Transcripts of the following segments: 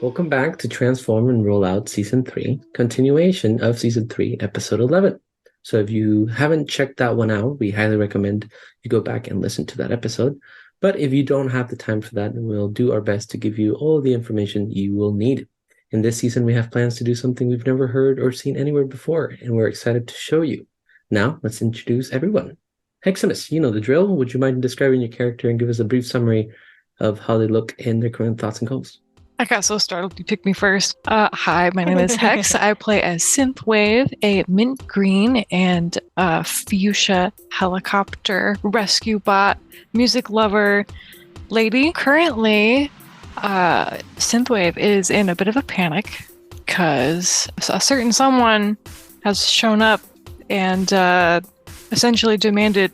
Welcome back to Transform and Roll Out Season 3, continuation of Season 3, Episode 11. So if you haven't checked that one out, we highly recommend you go back and listen to that episode. But if you don't have the time for that, we'll do our best to give you all the information you will need. In this season, we have plans to do something we've never heard or seen anywhere before, and we're excited to show you. Now, let's introduce everyone. Hexamis, you know the drill. Would you mind describing your character and give us a brief summary of how they look and their current thoughts and goals? I got so startled you picked me first. Hi, my name is Hex. I play as Synthwave, a mint green and fuchsia helicopter rescue bot, music lover lady. Currently, Synthwave is in a bit of a panic because a certain someone has shown up and essentially demanded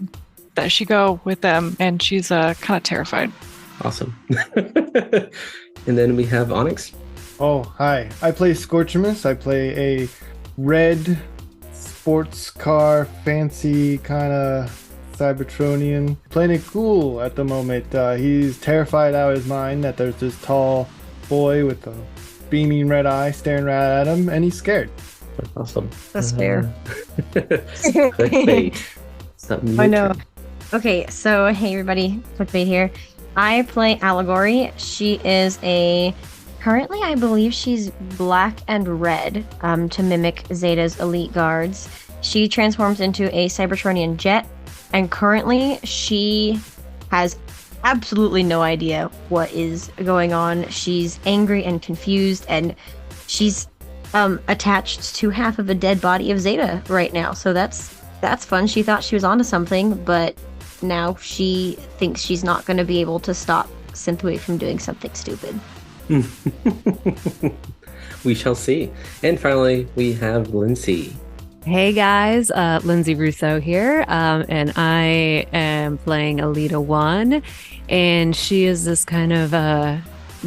that she go with them, and she's kind of terrified. Awesome. And then we have Onyx. Oh, hi. I play Scorchimus. I play a red sports car, fancy kind of Cybertronian. Playing it cool at the moment. He's terrified out of his mind that there's this tall boy with a beaming red eye staring right at him, and he's scared. Awesome. That's fair. Clickbait. Something I know. Okay, so hey everybody, Clickbait here. I play Allegory. She is currently I believe she's black and red to mimic Zeta's elite guards. She transforms into a Cybertronian jet, and currently she has absolutely no idea what is going on. She's angry and confused, and she's attached to half of a dead body of Zeta right now. So that's fun. She thought she was onto something, but now she thinks she's not going to be able to stop Synthwave from doing something stupid. We shall see. And finally, we have Lindsay. Hey guys, Lindsay Russo here, and I am playing Alita 1, and she is this kind of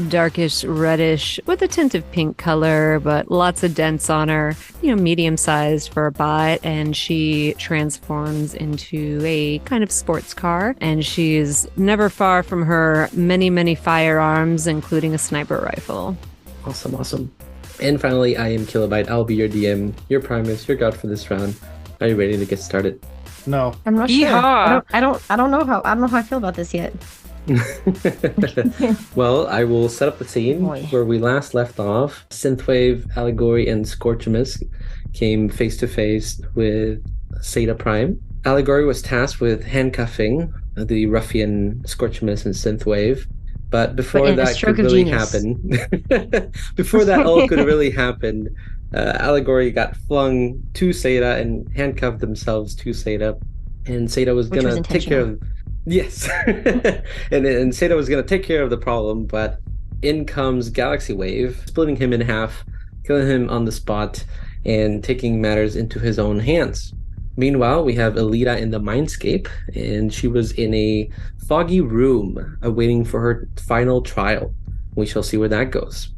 darkish reddish with a tint of pink color, but lots of dents on her, medium sized for a bot, and she transforms into a kind of sports car, and she's never far from her many firearms, including a sniper rifle. Awesome. And finally, I am Kilobyte. I'll be your DM, your Primus, your god for this round. Are you ready to get started? No. I'm not sure. Yeehaw. I don't know how I feel about this yet. Well, I will set up the scene where we last left off. Synthwave, Allegory, and Scorchimus came face to face with Zeta Prime. Allegory was tasked with handcuffing the ruffian Scorchimus and Synthwave. But before that could really happen, before that all could really happen, Allegory got flung to Zeta and handcuffed themselves to Zeta, and Zeta was going to take care of. Yes, and Zeta was going to take care of the problem, but in comes Galaxy Wave, splitting him in half, killing him on the spot, and taking matters into his own hands. Meanwhile, we have Alita in the mind-scape, and she was in a foggy room awaiting for her final trial. We shall see where that goes.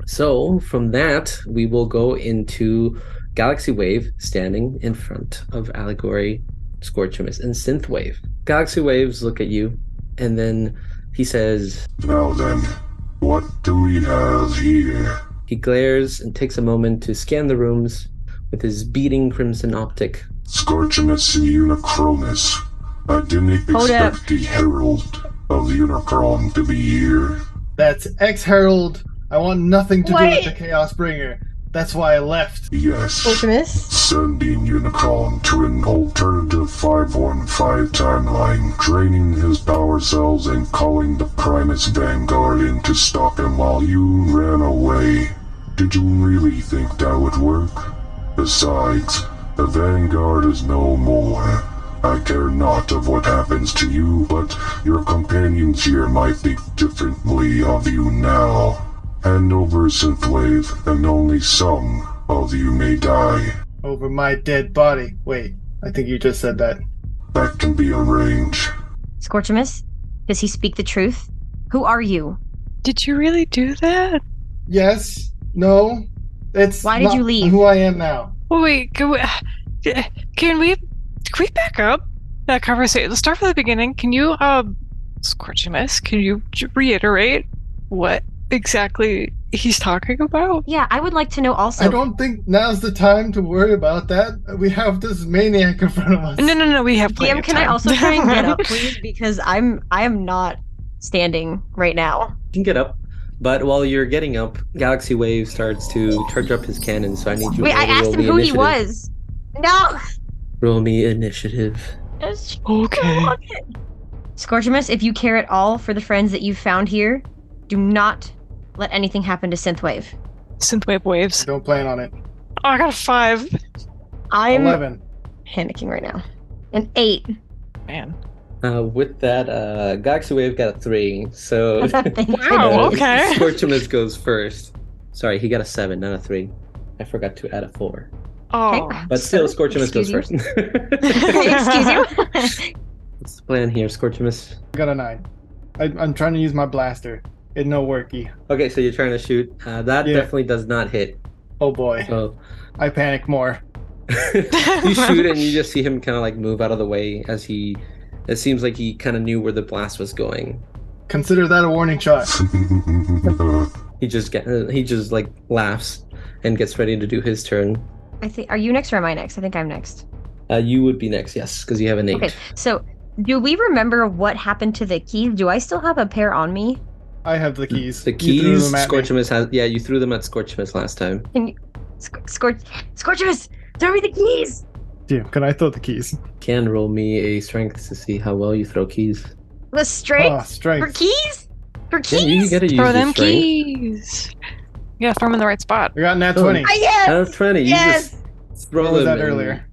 So, from that, we will go into Galaxy Wave standing in front of Allegory, Scorchimus, and Synthwave. Galaxy Waves look at you, and then he says, "Now then, what do we have here?" He glares and takes a moment to scan the rooms with his beating crimson optic. Scorchimus and Unicronus. I didn't expect the Herald of Unicron to be here. That's ex-Herald. I want nothing to do with the Chaos Bringer. That's why I left. Yes. Scorchimus? Sending Unicron to an alternative 515 timeline, draining his power cells and calling the Primus Vanguard in to stop him while you ran away. Did you really think that would work? Besides, the Vanguard is no more. I care not of what happens to you, but your companions here might think differently of you now. Hand over Synthwave, and only some of you may die. Over my dead body. Wait, I think you just said that. That can be arranged. Scorchimus, does he speak the truth? Who are you? Did you really do that? Yes. No. It's Why did you leave? Who I am now. Wait, can we back up that conversation? Let's start from the beginning. Can you, Scorchimus, can you reiterate what exactly he's talking about? Yeah, I would like to know also. I don't think now's the time to worry about that. We have this maniac in front of us. No, we have plenty DM, of can time. I also try and get up, please? Because I am not standing right now. You can get up. But while you're getting up, Galaxy Wave starts to charge up his cannon, so I need you Wait, all I to asked roll him me who initiative. he was. No. Roll me initiative. Okay. Scorchimus, if you care at all for the friends that you've found here, do not let anything happen to Synthwave. Synthwave waves. Don't plan on it. Oh, I got a 5. I'm 11. panicking right now. An 8. Man. With that, Galaxy Wave got a 3, so Thank you. Wow, okay. Scorchimus goes first. Sorry, he got a 7, not a 3. I forgot to add a 4. Oh. But still, Scorchimus goes Excuse first. Excuse you? What's the plan here, Scorchimus? I got a 9. I'm trying to use my blaster. It no worky. Okay, so you're trying to shoot. That Yeah. definitely does not hit. Oh boy. So I panic more. you shoot and you just see him kind of like move out of the way as he. It seems like he kind of knew where the blast was going. Consider that a warning shot. He just like laughs and gets ready to do his turn. I think. Are you next or am I next? I think I'm next. You would be next, yes, because you have an 8. Okay. So, do we remember what happened to the keys? Do I still have a pair on me? I have the keys. The You threw keys, them at me. Scorchimus has. Yeah, you threw them at Scorchimus last time. Can you, Scorchimus, throw me the keys. Damn, can I throw the keys? Can roll me a strength to see how well you throw keys. The strength for Strength. keys. For Yeah, you keys. gotta use Throw your them strength. keys. Yeah, throw them in the right spot. I got nat Oh. 20. Yes. Out of 20, you Yes. just throw What was them that and- earlier?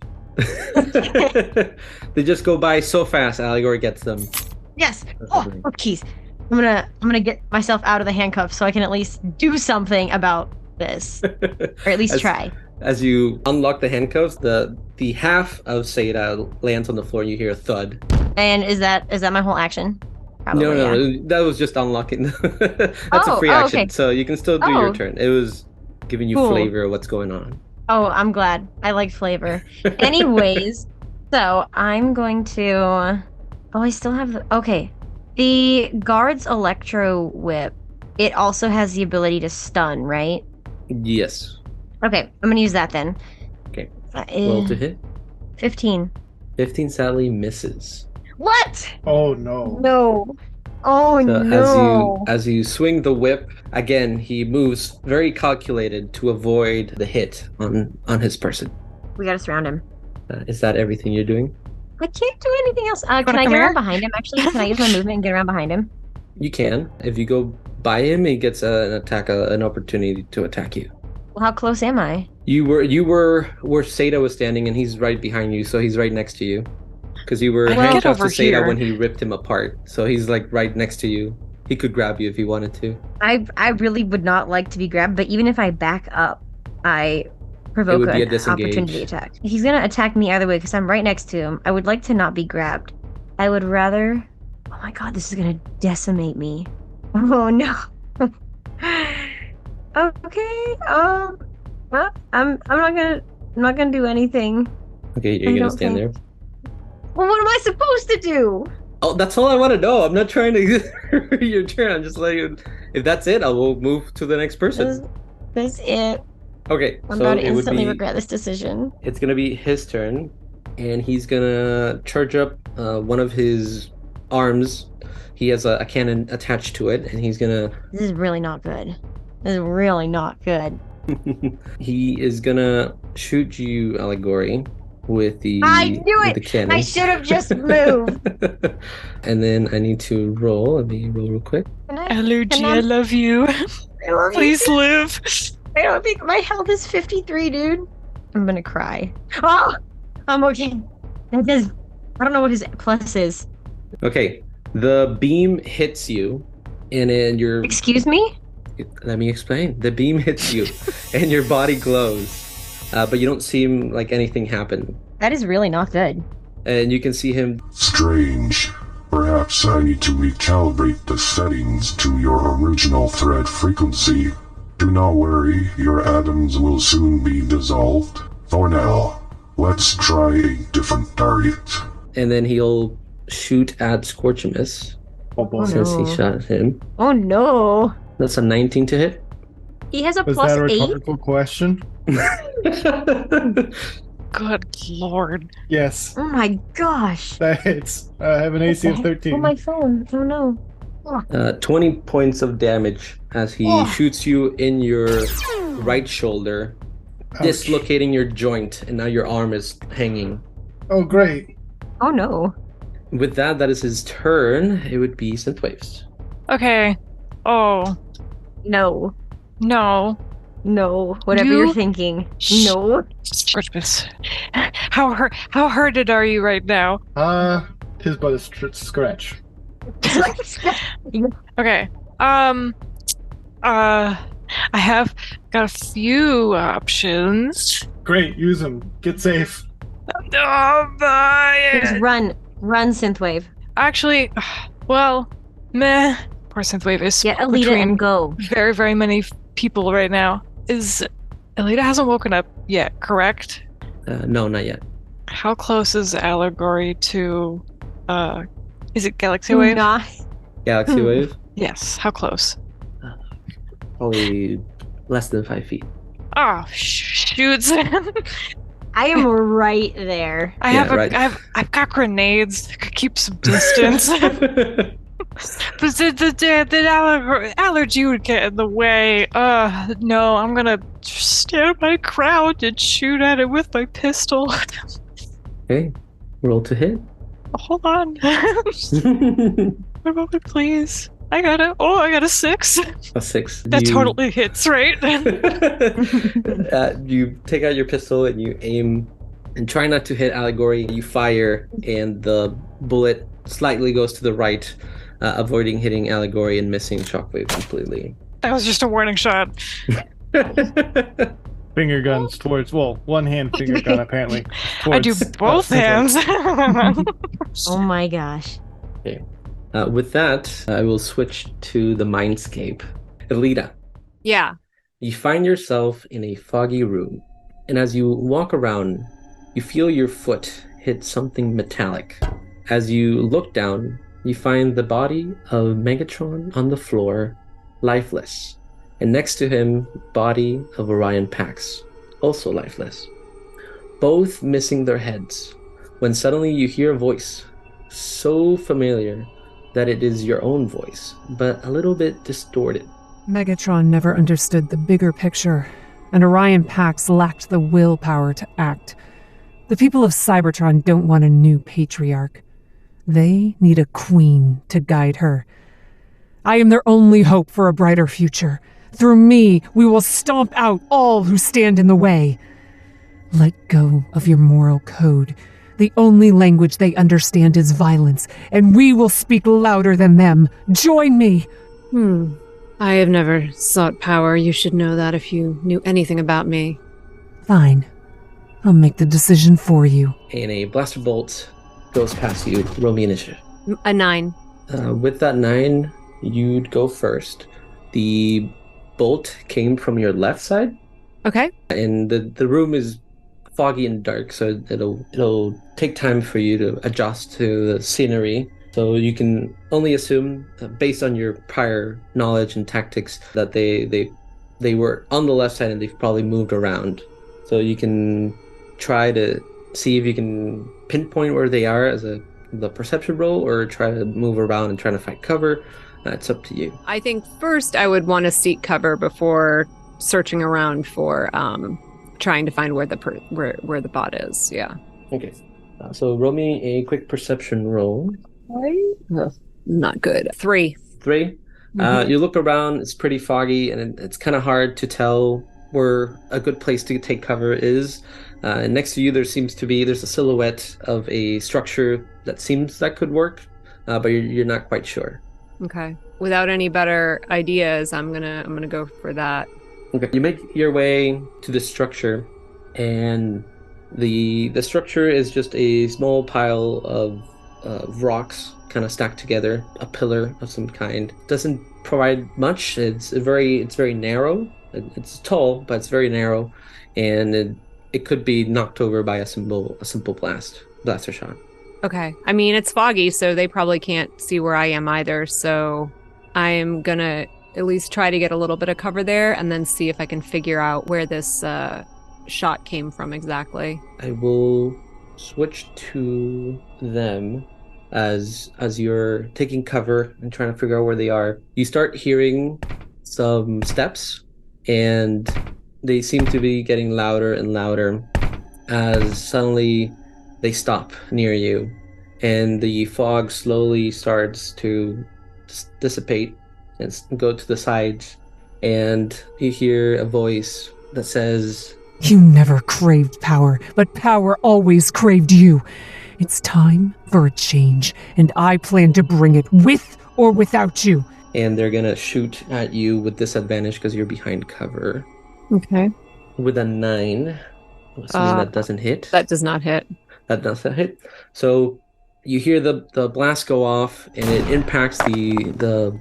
They just go by so fast. Allegory gets them. Yes. Oh, keys. I'm gonna get myself out of the handcuffs so I can at least do something about this, or at least As- try. As you unlock the handcuffs, the half of Seda lands on the floor and you hear a thud. And is that my whole action? Probably, no, yeah. that was just unlocking. That's a Oh, free oh, action, okay. so you can still do your Oh. turn. It was giving you Cool. flavor of what's going on. Oh, I'm glad. I like flavor. Anyways, so I'm going to. Oh, I still have the. Okay. The guard's electro whip. It also has the ability to stun, right? Yes. Okay, I'm gonna use that then. Okay. That Roll is to hit. 15. 15 sadly misses. What? Oh no. No. Oh So no. as you swing the whip, again he moves very calculated to avoid the hit on his person. We gotta surround him. Is that everything you're doing? I can't do anything else. Can Wanna I come get here? around behind him? Actually, can I use my movement and get around behind him? You can. If you go by him, he gets an opportunity to attack you. Well, how close am I? You were where Seda was standing, and he's right behind you, so he's right next to you. Because you were I can get handcuffed to over Seda here. when he ripped him apart, so he's like right next to you. He could grab you if he wanted to. I really would not like to be grabbed, but even if I back up, I provoke would be a an disengage. opportunity attack. He's gonna attack me either way because I'm right next to him. I would like to not be grabbed. I would rather. Oh my god, this is gonna decimate me. Oh no. Okay. Well, I'm not gonna do anything. Okay, I you're gonna don't stand think- there. Well, what am I supposed to do? Oh, that's all I want to know. I'm not trying to your turn. I'm just letting. If that's it, I will move to the next person. This is it. Okay, I'm so about to it would instantly be. regret this decision. It's gonna be his turn, and he's gonna charge up one of his arms. He has a cannon attached to it, and he's gonna. This is really not good. This is really not good. He is gonna shoot you, Allegory, with the. I knew with it! The cannon. I should have just moved. And then I need to roll. Let me roll real quick. Can I, Allergy, Can I- I love you. I love you. Please live. I don't think my health is 53, dude. I'm gonna cry. Oh, I'm okay. That is. I don't know what his plus is. Okay, the beam hits you, and then your. Excuse me? Let me explain. The beam hits you, and your body glows, but you don't seem like anything happened. That is really not good. And you can see him. Strange. Perhaps I need to recalibrate the settings to your original thread frequency. Do not worry, your atoms will soon be dissolved. For now, let's try a different target. And then he'll shoot at Scorchimus Oh boy. since no. he shot at him. Oh no. That's a 19 to hit. He has a Was plus that a 8. rhetorical question? Good lord. Yes. Oh my gosh. That hits. I have an AC of 13. Oh, my phone. Oh no. 20 points of damage as he shoots you in your right shoulder, Ouch. dislocating your joint, and now your arm is hanging. Oh, great. Oh no. With that, that is his turn. It would be Synthwave's. Okay. Oh, No. no. No. Whatever You- you're thinking. No. Scorchimus. How hurted are you right now? His butt is scratch. Okay. I have got a few options. Great, use them. Get safe. Just run. Run, Synthwave. Actually, well, meh. Poor Synthwave is Get Alita between and go. very, very many people right now. Alita hasn't woken up yet, correct? No, not yet. How close is Allegory to, is it Galaxy Wave? Nah. Galaxy Wave? Yes, how close? Probably less than 5 feet. Oh, shoots. I am right there. I've got grenades that could keep some distance. But the allergy would get in the way. No, I'm gonna stand my ground and shoot at it with my pistol. Okay, roll to hit. Hold on. What about me, please? I got a 6. A 6. That totally hits, right? You take out your pistol and you aim and try not to hit Allegory. You fire and the bullet slightly goes to the right, avoiding hitting Allegory and missing Shockwave completely. That was just a warning shot. Finger guns towards, one hand finger gun apparently. I do both hands. Oh my gosh. Okay. With that, I will switch to the mind-scape. Alita, Yeah. you find yourself in a foggy room, and as you walk around, you feel your foot hit something metallic. As you look down, you find the body of Megatron on the floor, lifeless, and next to him, body of Orion Pax, also lifeless. Both missing their heads, when suddenly you hear a voice, so familiar that it is your own voice, but a little bit distorted. Megatron never understood the bigger picture, and Orion Pax lacked the willpower to act. The people of Cybertron don't want a new patriarch. They need a queen to guide her. I am their only hope for a brighter future. Through me, we will stomp out all who stand in the way. Let go of your moral code. The only language they understand is violence, and we will speak louder than them. Join me! I have never sought power. You should know that if you knew anything about me. Fine. I'll make the decision for you. And a blaster bolt goes past you. Roll me initiative. A 9. With that 9, you'd go first. The bolt came from your left side, Okay. and the room is foggy and dark, so it'll take time for you to adjust to the scenery. So you can only assume, based on your prior knowledge and tactics, that they were on the left side and they've probably moved around. So you can try to see if you can pinpoint where they are as the perception roll, or try to move around and try to find cover. It's up to you. I think first I would want to seek cover before searching around for trying to find where the bot is. Yeah. Okay. So roll me a quick perception roll. Not good. 3. 3. You look around, it's pretty foggy, and it's kind of hard to tell where a good place to take cover is. And next to you, there's a silhouette of a structure that could work, but you're not quite sure. Okay. Without any better ideas, I'm gonna go for that. Okay. You make your way to the structure, and the structure is just a small pile of rocks kind of stacked together, a pillar of some kind. Doesn't provide much. It's very narrow. It's tall, but it's very narrow, and it could be knocked over by a simple blaster shot. Okay. I mean, it's foggy, so they probably can't see where I am either. So I am gonna at least try to get a little bit of cover there and then see if I can figure out where this shot came from exactly. I will switch to them as you're taking cover and trying to figure out where they are. You start hearing some steps, and they seem to be getting louder and louder as suddenly they stop near you, and the fog slowly starts to dissipate and go to the sides, and you hear a voice that says, "You never craved power, but power always craved you. It's time for a change, and I plan to bring it with or without you." And they're gonna shoot at you with disadvantage because you're behind cover. Okay. With a 9, assuming that doesn't hit. That does not hit. That does not hit. So you hear the blast go off, and it impacts the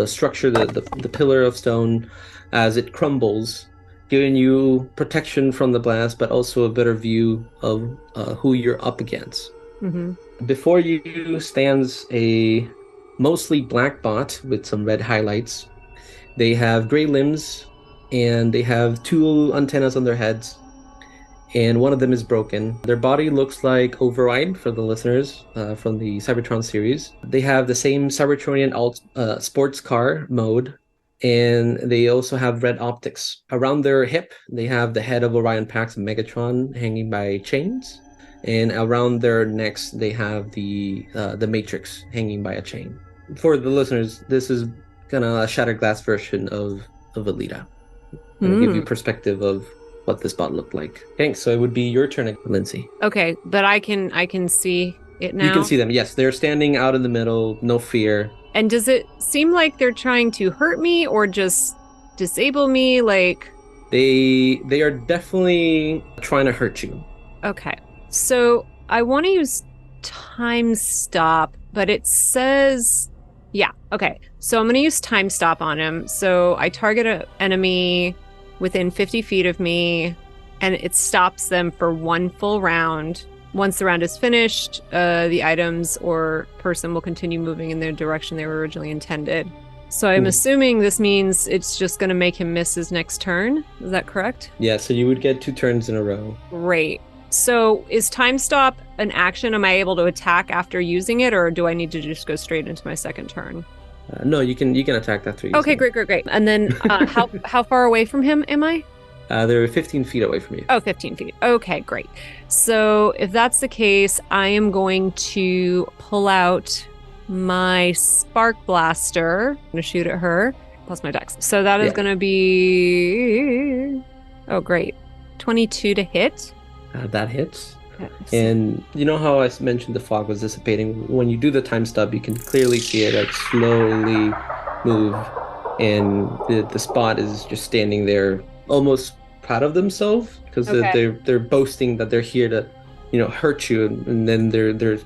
structure, the pillar of stone, as it crumbles, giving you protection from the blast, but also a better view of who you're up against. Mm-hmm. Before you stands a mostly black bot with some red highlights. They have gray limbs, and they have 2 antennas on their heads, and one of them is broken. Their body looks like Override for the listeners from the Cybertron series. They have the same Cybertronian sports car mode, and they also have red optics. Around their hip, they have the head of Orion Pax and Megatron hanging by chains, and around their necks, they have the Matrix hanging by a chain. For the listeners, this is kind of a shattered glass version of Alita. It'll give you perspective of what this bot looked like. Okay, so it would be your turn, Lindsay. Okay, but I can see it now. You can see them. Yes, they're standing out in the middle, no fear. And does it seem like they're trying to hurt me or just disable me? Like they are definitely trying to hurt you. Okay, so I want to use time stop, but it says. Yeah, okay. So I'm going to use time stop on him. So I target an enemy within 50 feet of me, and it stops them for 1 full round. Once the round is finished, the items or person will continue moving in the direction they were originally intended. So I'm assuming this means it's just going to make him miss his next turn. Is that correct? Yeah, so you would get 2 turns in a row. Great. So is time stop an action? Am I able to attack after using it, or do I need to just go straight into my second turn? No, you can attack after using Okay, great. And then how far away from him am I? They're 15 feet away from you. Oh, 15 feet. Okay, great. So if that's the case, I am going to pull out my spark blaster. I'm going to shoot at her, plus my dex. So that is going to be... Oh, great. 22 to hit. That hits. Yes. And you know how I mentioned the fog was dissipating? When you do the time stop, you can clearly see it like slowly move, and the spot is just standing there, almost proud of themselves, because they're boasting that they're here to, hurt you, and then they're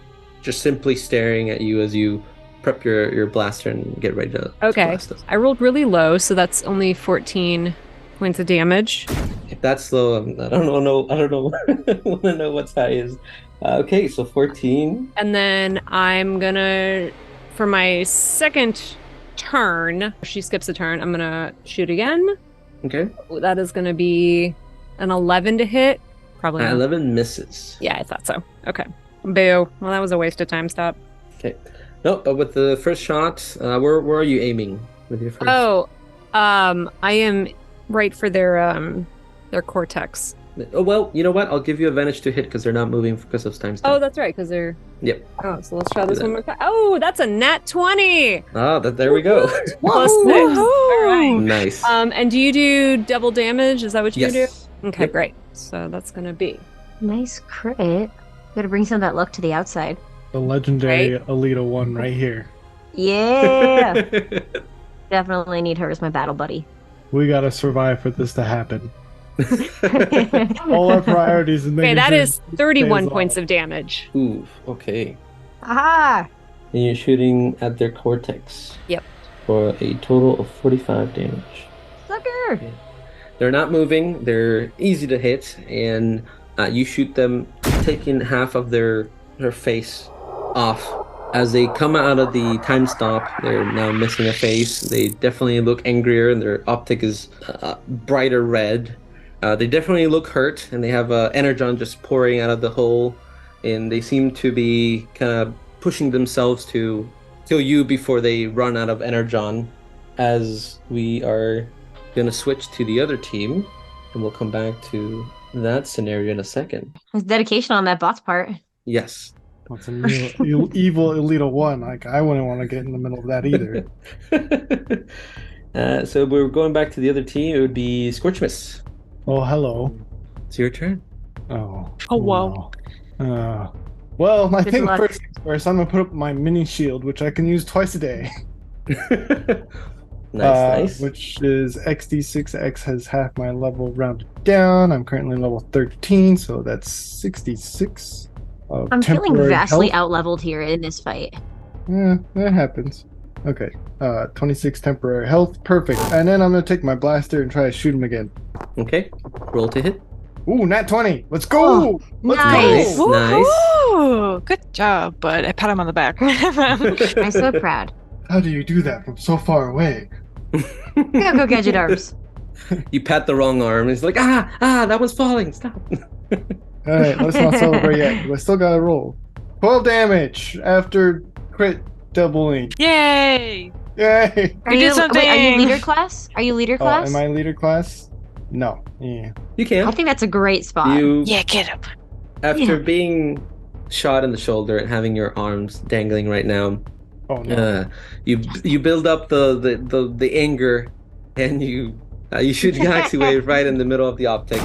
just simply staring at you as you prep your blaster and get ready to blast us. I rolled really low, so that's only 14 points of damage. If that's low, I don't know. I want to know what high is. Okay, so 14. And then I'm gonna, for my second turn, she skips a turn, I'm gonna shoot again. Okay. That is gonna be an 11 to hit. Probably not. 11 misses. Yeah, I thought so. Okay. Boo. Well, that was a waste of time stop. Okay. No, but with the first shot, where are you aiming with your first? I am right for their cortex. Oh, well, you know what? I'll give you advantage to hit because they're not moving because of time stop. Oh, that's right, because they're... Yep. Oh, so let's try this one more time. Oh, that's a nat 20! Ah, there we go. Plus 6. All right. Nice. And do you do double damage? Is that what you do? Okay, Yep. great. So that's going to be... Nice crit. Gotta bring some of that luck to the outside. The legendary Alita 1 right here. Yeah! Definitely need her as my battle buddy. We gotta survive for this to happen. All our priorities in Okay, that is 31 points of damage. Ooh, okay. Aha! And you're shooting at their cortex. Yep. For a total of 45 damage. Sucker! Okay. They're not moving. They're easy to hit, and you shoot them, taking half of their face off, As they come out of the time stop, they're now missing a face. They definitely look angrier, and their optic is brighter red. They definitely look hurt, and they have energon just pouring out of the hole, and they seem to be kind of pushing themselves to kill you before they run out of energon. As we are going to switch to the other team, and we'll come back to that scenario in a second. There's dedication on that bot's part. Yes. What's an evil Elita 1? Like, I wouldn't want to get in the middle of that either. So we're going back to the other team. It would be Scorchimus. Oh, hello. It's your turn. Oh. Oh, wow. No. Well, I Good think luck. first I'm going to put up my mini shield, which I can use twice a day. Nice. Which is XD6X has half my level rounded down. I'm currently level 13, so that's 66. I'm feeling temporary vastly health. out-leveled here in this fight. Yeah, that happens. Okay. 26 temporary health. Perfect. And then I'm going to take my blaster and try to shoot him again. Okay. Roll to hit. Ooh, nat 20. Let's go! Oh, Let's nice. go! Nice. Woohoo! Good job, bud. I pat him on the back. I'm so proud. How do you do that from so far away? Go gadget arms. You pat the wrong arm. It's like, that one's falling. Stop. Alright, let's not celebrate yet. We still gotta roll. 12 damage after crit doubling. Yay! Yay! Are We did you, something. wait, are you leader class? Are you leader Oh, class? am I leader class? No. Yeah. You can. I think that's a great spot. You, Yeah, get him. after Yeah. being shot in the shoulder and having your arms dangling right now, Oh no. you build up the anger, and you shoot Galaxy Wave right in the middle of the optic,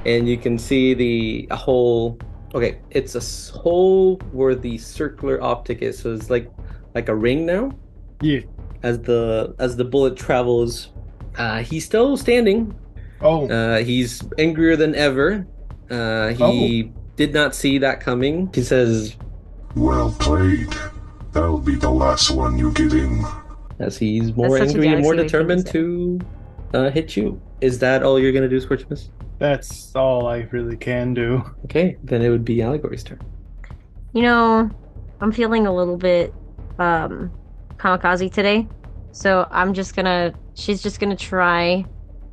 and you can see a hole. Okay, it's a hole where the circular optic is, so it's like a ring now. Yeah. As the bullet travels, he's still standing. Oh. He's angrier than ever. He did not see that coming. He says, Well played. That'll be the last one you get in. as he's more That's such a angry and more Galaxy Wave thing determined to hit you. Is that all you're gonna do, Scorchimus? That's all I really can do. Okay, then it would be Allegory's turn. You know, I'm feeling a little bit kamikaze today. So she's just gonna try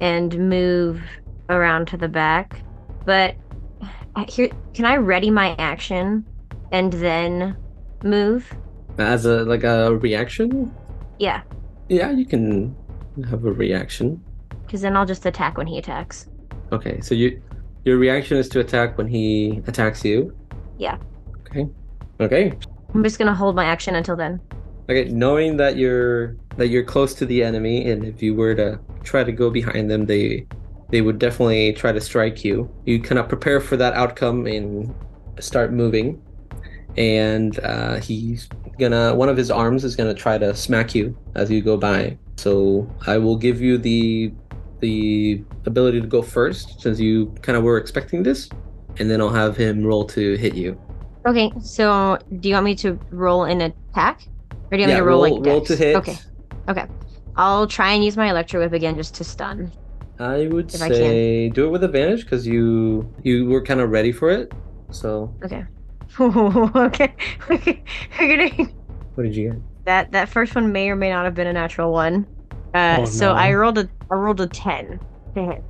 and move around to the back. But here, can I ready my action and then move? As a reaction? Yeah, Yeah, you can have a reaction. because then I'll just attack when he attacks. Okay, so your reaction is to attack when he attacks you? Yeah. Okay. I'm just gonna hold my action until then. Okay, knowing that you're close to the enemy, and if you were to try to go behind them, they would definitely try to strike you. You cannot prepare for that outcome and start moving. And one of his arms is gonna try to smack you as you go by. So I will give you the ability to go first, since you kind of were expecting this, and then I'll have him roll to hit you. Okay, so do you want me to roll an attack? Or do you want me to roll like roll dex? to hit. Okay. I'll try and use my electro whip again just to stun. I would If I say do it with advantage, because you were kind of ready for it. So Okay. Okay. what did you get? That first one may or may not have been a natural one. So no. I rolled a 10 to hit.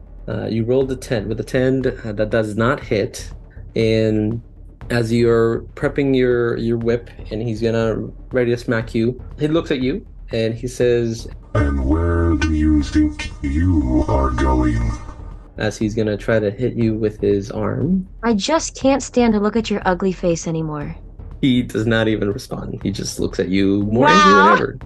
You rolled a 10. With a 10, that does not hit. And as you're prepping your whip, and he's gonna ready to smack you, he looks at you and he says, And where do you think you are going? as he's gonna try to hit you with his arm. I just can't stand to look at your ugly face anymore. He does not even respond. He just looks at you more Wow. angry than ever.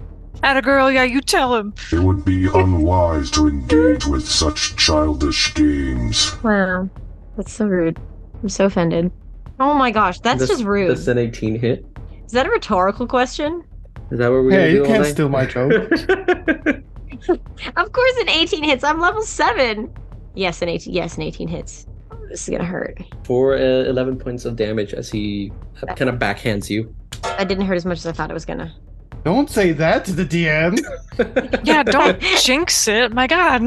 Atta girl, yeah, you tell him. It would be unwise to engage with such childish games. Wow. That's so rude. I'm so offended. Oh my gosh, that's just rude. That's an 18 hit. Is that a rhetorical question? Is that what we're Hey, gonna do you all can't night? steal my joke. Of course an 18 hits. I'm level 7. Yes, an 18 hits. This is gonna hurt. For 11 points of damage as he kind of backhands you. That didn't hurt as much as I thought it was gonna. Don't say that to the DM. Yeah, don't jinx it. My God.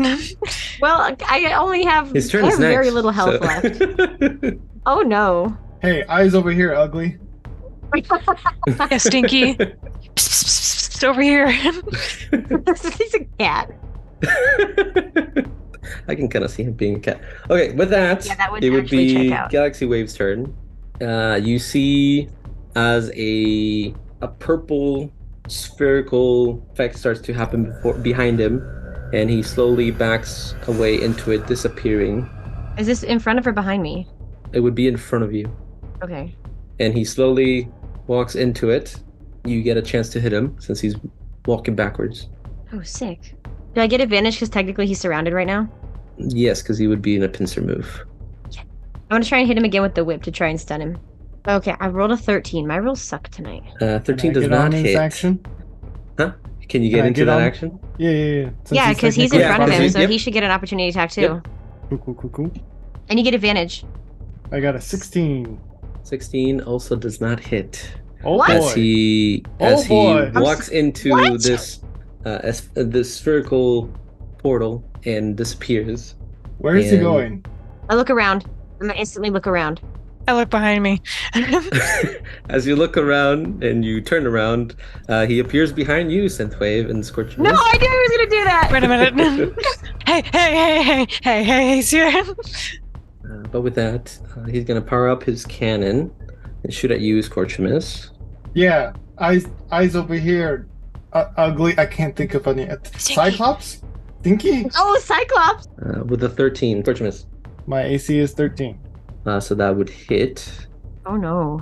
Well, I only have, His turn I is have next. very little health so- left. Oh no. Hey, eyes over here, ugly. Yeah, Stinky. Psst, psst, psst, over here. He's a cat. I can kind of see him being a cat. Okay, with that, Yeah, that would it would actually be check out. Galaxy Wave's turn. You see as a purple spherical effect starts to happen behind him, and he slowly backs away into it, disappearing. Is this in front of or behind me? It would be in front of you. Okay. And he slowly walks into it. You get a chance to hit him since he's walking backwards. Oh, sick. Do I get advantage because technically he's surrounded right now? Yes, because he would be in a pincer move. I want to try and hit him again with the whip to try and stun him. Okay, I rolled a 13. My rolls suck tonight. 13 Can I does get not on his hit. action? Huh? Can you get into that action? Yeah. Since Yeah, because he's in technically front of him, above so me. he should get an opportunity attack too. Yep. Cool. And you get advantage. I got a 16. 16 also does not hit. Oh What? As boy. he boy. walks into What? this spherical portal and disappears. Where is he And- going? I look around. I'm gonna instantly look around. I look behind me. As you look around and you turn around, he appears behind you, Synthwave and Scorchimus. No, I knew he was gonna do that! Wait a minute. Hey, he's here. But with that, he's going to power up his cannon and shoot at you, Scorchimus. Yeah, eyes over here. Ugly. I can't think of any. Cyclops? Stinky? Oh, Cyclops! With a 13, Scorchimus. My AC is 13. So that would hit. Oh no.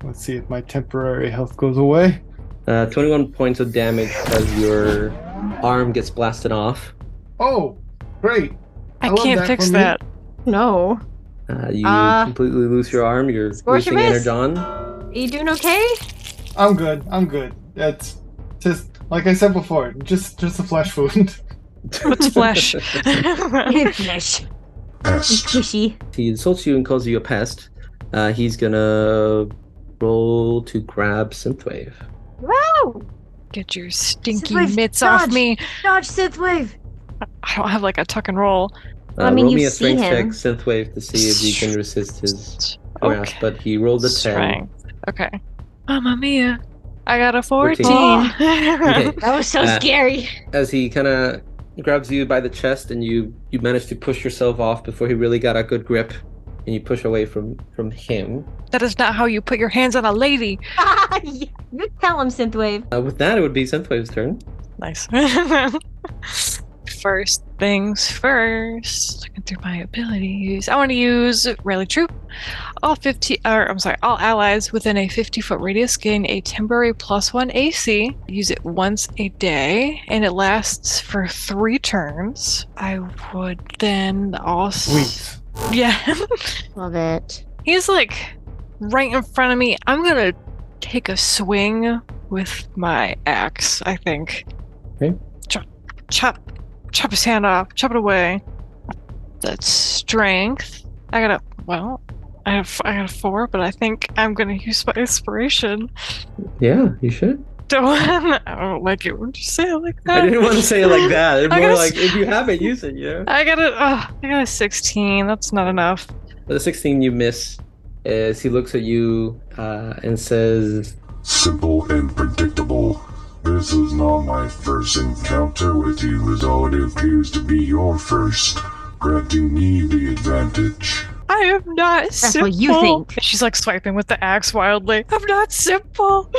Let's see if my temporary health goes away. 21 points of damage as your arm gets blasted off. Oh, great. I love can't that fix for me. that. No. You completely lose your arm. You're losing Scorchimus? Energon. Are you doing okay? I'm good. That's just like I said before, just a flesh wound. What's flesh? Flesh. Pest. Squishy. He insults you and calls you a pest. He's gonna roll to grab Synthwave. Wow! Get your stinky Synthwave, mitts off dodge. me. Dodge Synthwave! I don't have like a tuck and roll. I mean, roll me you a see strength him. check, Synthwave, to see if you can resist his grasp. Okay. But he rolled a 10. Strength. Okay. Mamma mia. I got a 14. Okay. That was so scary. As he kind of grabs you by the chest and you manage to push yourself off before he really got a good grip, and you push away from him. That is not how you put your hands on a lady. You tell him, Synthwave. With that, it would be Synthwave's turn. Nice. First things first. Looking through my abilities. I want to use Rally Troop. All allies within a 50-foot radius gain a temporary +1 AC. Use it once a day, and it lasts for 3 turns. I would then also. Sweet. Yeah. Love it. He's like right in front of me. I'm gonna take a swing with my axe, I think. Okay. Chop his hand off, chop it away. That's strength. I got a 4, but I think I'm gonna use my inspiration. Yeah, you should. I don't like it when you say it like that. I didn't want to say it like that. It's I more gotta like, if you have it, use it, you know? I got a 16. That's not enough. But the 16 you miss as he looks at you and says, Simple and predictable. This is not my first encounter with you, as all it appears to be your first, granting me the advantage. I am not simple. That's what you think. She's like swiping with the axe wildly. I'm not simple.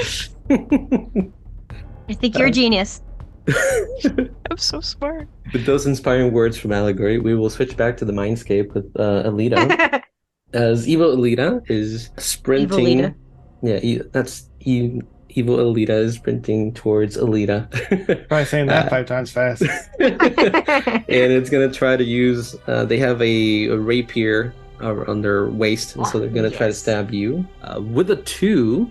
I think you're a genius. I'm so smart. With those inspiring words from Allegory, we will switch back to the mindscape with Alita. As Evil Alita is sprinting. Evil Alita. Yeah, that's Evil Alita is sprinting towards Alita. Probably saying that 5 times fast. And it's going to try to use, they have a rapier on their waist, and so they're going to try to stab you. With a 2.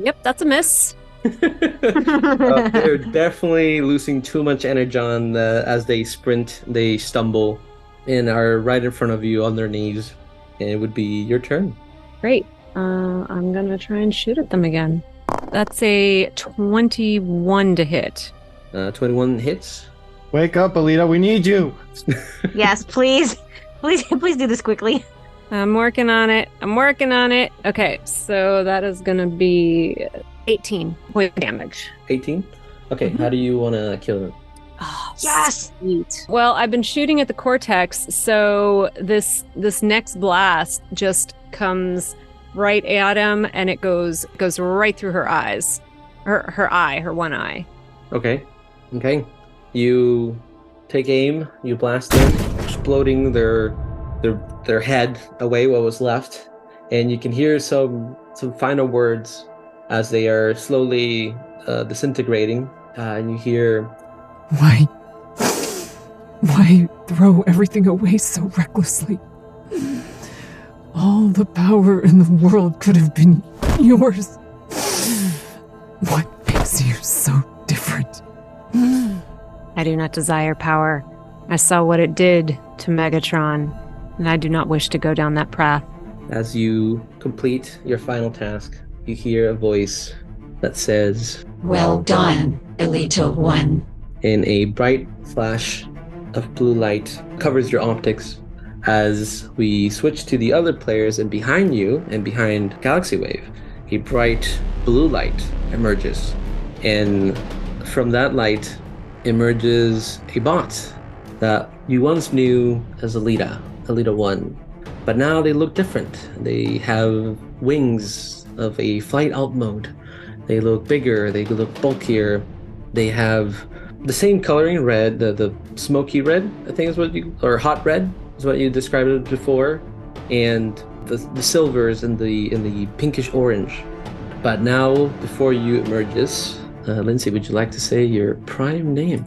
Yep, that's a miss. They're definitely losing too much energon as they sprint, they stumble, and are right in front of you on their knees. And it would be your turn. Great. I'm gonna try and shoot at them again. That's a 21 to hit. 21 hits. Wake up, Alita. We need you. Yes, please. Please do this quickly. I'm working on it. Okay, so that is going to be 18 point damage. 18? Okay, how do you want to kill him? Oh, Yes! sweet. Well, I've been shooting at the cortex, so this next blast just comes right at him, and it goes right through her eyes. Her one eye. Okay. You take aim, you blast them, exploding their head away, what was left, and you can hear some final words as they are slowly disintegrating, and you hear, Why throw everything away so recklessly? All the power in the world could have been yours. What makes you so different? I do not desire power. I saw what it did to Megatron, and I do not wish to go down that path. as you complete your final task, you hear a voice that says, Well done, Elito 1. in a bright flash of blue light covers your optics as we switch to the other players, and behind you and behind Galaxy Wave, a bright blue light emerges. And from that light emerges a bot that you once knew as Alita 1. But now they look different. They have wings of a flight alt mode. They look bigger, they look bulkier. They have the same coloring red, the smoky red, I think is what you, or hot red is what you described it before, and the silvers and the pinkish orange. But now, before you emerges, Lindsay, would you like to say your prime name?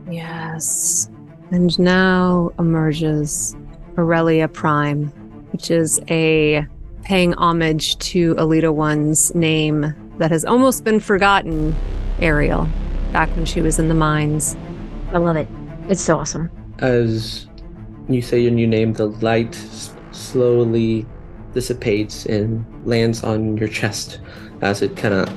Yes. And now emerges Aurelia Prime, which is a paying homage to Alita 1's name that has almost been forgotten, Ariel, back when she was in the mines. I love it. It's so awesome. As you say your new name, the light slowly dissipates and lands on your chest as it kind of,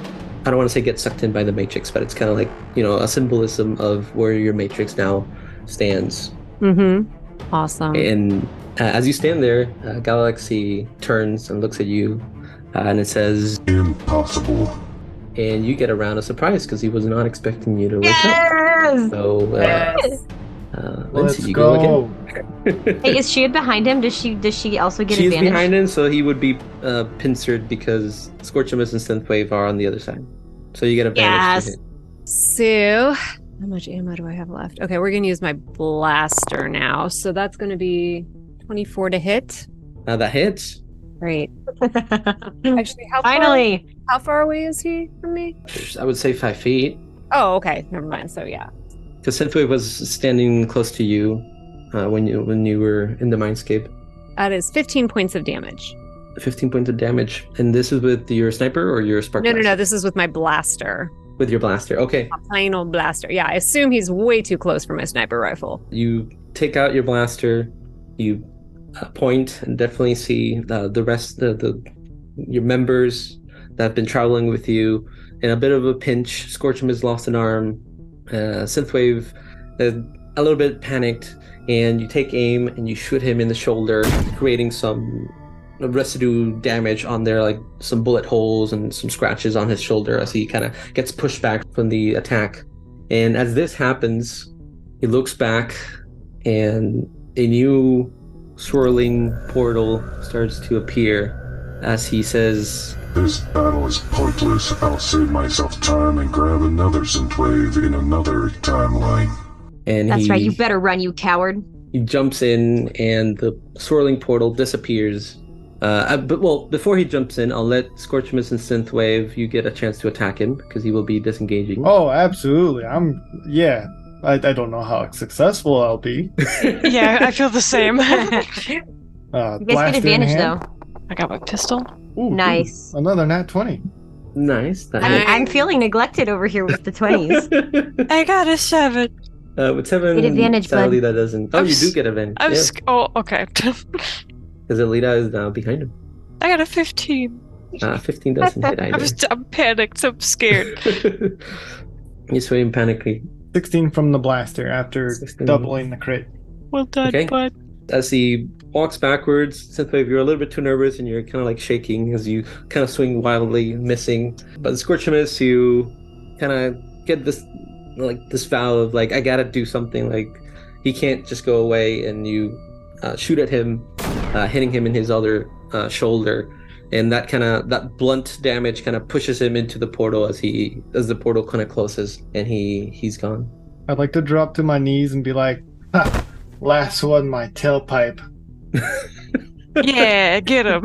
I don't want to say get sucked in by the Matrix, but it's kind of like, you know, a symbolism of where your Matrix now stands. Mm-hmm. Awesome. And as you stand there, Galaxy turns and looks at you, and it says, Impossible. and you get a round of surprise because he was not expecting you to wake up. Yes! So, Let's Lindsay, you go. again. Hey, is Shield behind him? Does she also get She's advantage? behind him, so he would be pincered because Scorchimus and Synthwave are on the other side. So you get advantage. Yes. To hit. So, how much ammo do I have left? Okay, we're going to use my blaster now. So that's going to be 24 to hit. That hits. Great. Actually, Finally. how far away is he from me? I would say 5 feet. Oh, okay. Never mind. So, yeah. Because Synthwave was standing close to you when you were in the mindscape. That is 15 points of damage. 15 points of damage. And this is with your sniper or your spark blaster? No. This is with my blaster. With your blaster. Okay. A plain old blaster. Yeah, I assume he's way too close for my sniper rifle. You take out your blaster. You point and definitely see the rest of your members that have been traveling with you in a bit of a pinch. Scorchimus has lost an arm. Synthwave a little bit panicked, and you take aim and you shoot him in the shoulder, creating some residue damage on there, like some bullet holes and some scratches on his shoulder as he kind of gets pushed back from the attack. And as this happens, he looks back and a new swirling portal starts to appear as he says, This battle is pointless. I'll save myself time and grab another Synthwave in another timeline. and That's right. You better run, you coward. he jumps in and the swirling portal disappears. But before he jumps in, I'll let Scorchimus and Synthwave, you get a chance to attack him because he will be disengaging. Oh, absolutely. I don't know how successful I'll be. Yeah, I feel the same. You guys get advantage though. I got my pistol. Ooh, Nice. Another nat 20. Nice. I'm feeling neglected over here with the 20s. I got a 7. With 7, Get advantage, sadly bud. that doesn't. Oh, you do get advantage. I'm Yeah, oh, okay. because Alita is now behind him. I got a 15. 15 doesn't hit either. I'm panicked. I'm scared. You sway him panically. 16 from the blaster after 16. doubling the crit. Well done, Okay. bud. As he walks backwards, Synthwave, you're a little bit too nervous and you're kind of like shaking as you kind of swing wildly, missing. But Scorchimus, you kind of get this vow of like, I gotta do something. Like he can't just go away, and you shoot at him, hitting him in his other shoulder, and that blunt damage kind of pushes him into the portal as the portal kind of closes, and he's gone. I'd like to drop to my knees and be like, ha, last one, my tailpipe. Yeah, get him.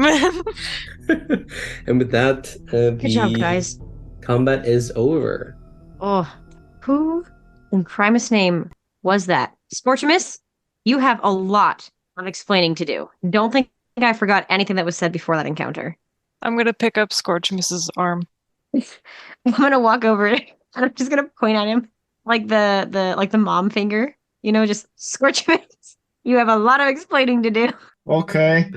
And with that, Good job, guys. Combat is over. Oh, who in Primus' name was that? Scorchimus, you have a lot of explaining to do. Don't think I forgot anything that was said before that encounter. I'm gonna pick up Scorchimus's arm. I'm gonna walk over and I'm just gonna point at him like the mom finger. You know, just Scorchimus. You have a lot of explaining to do. Okay.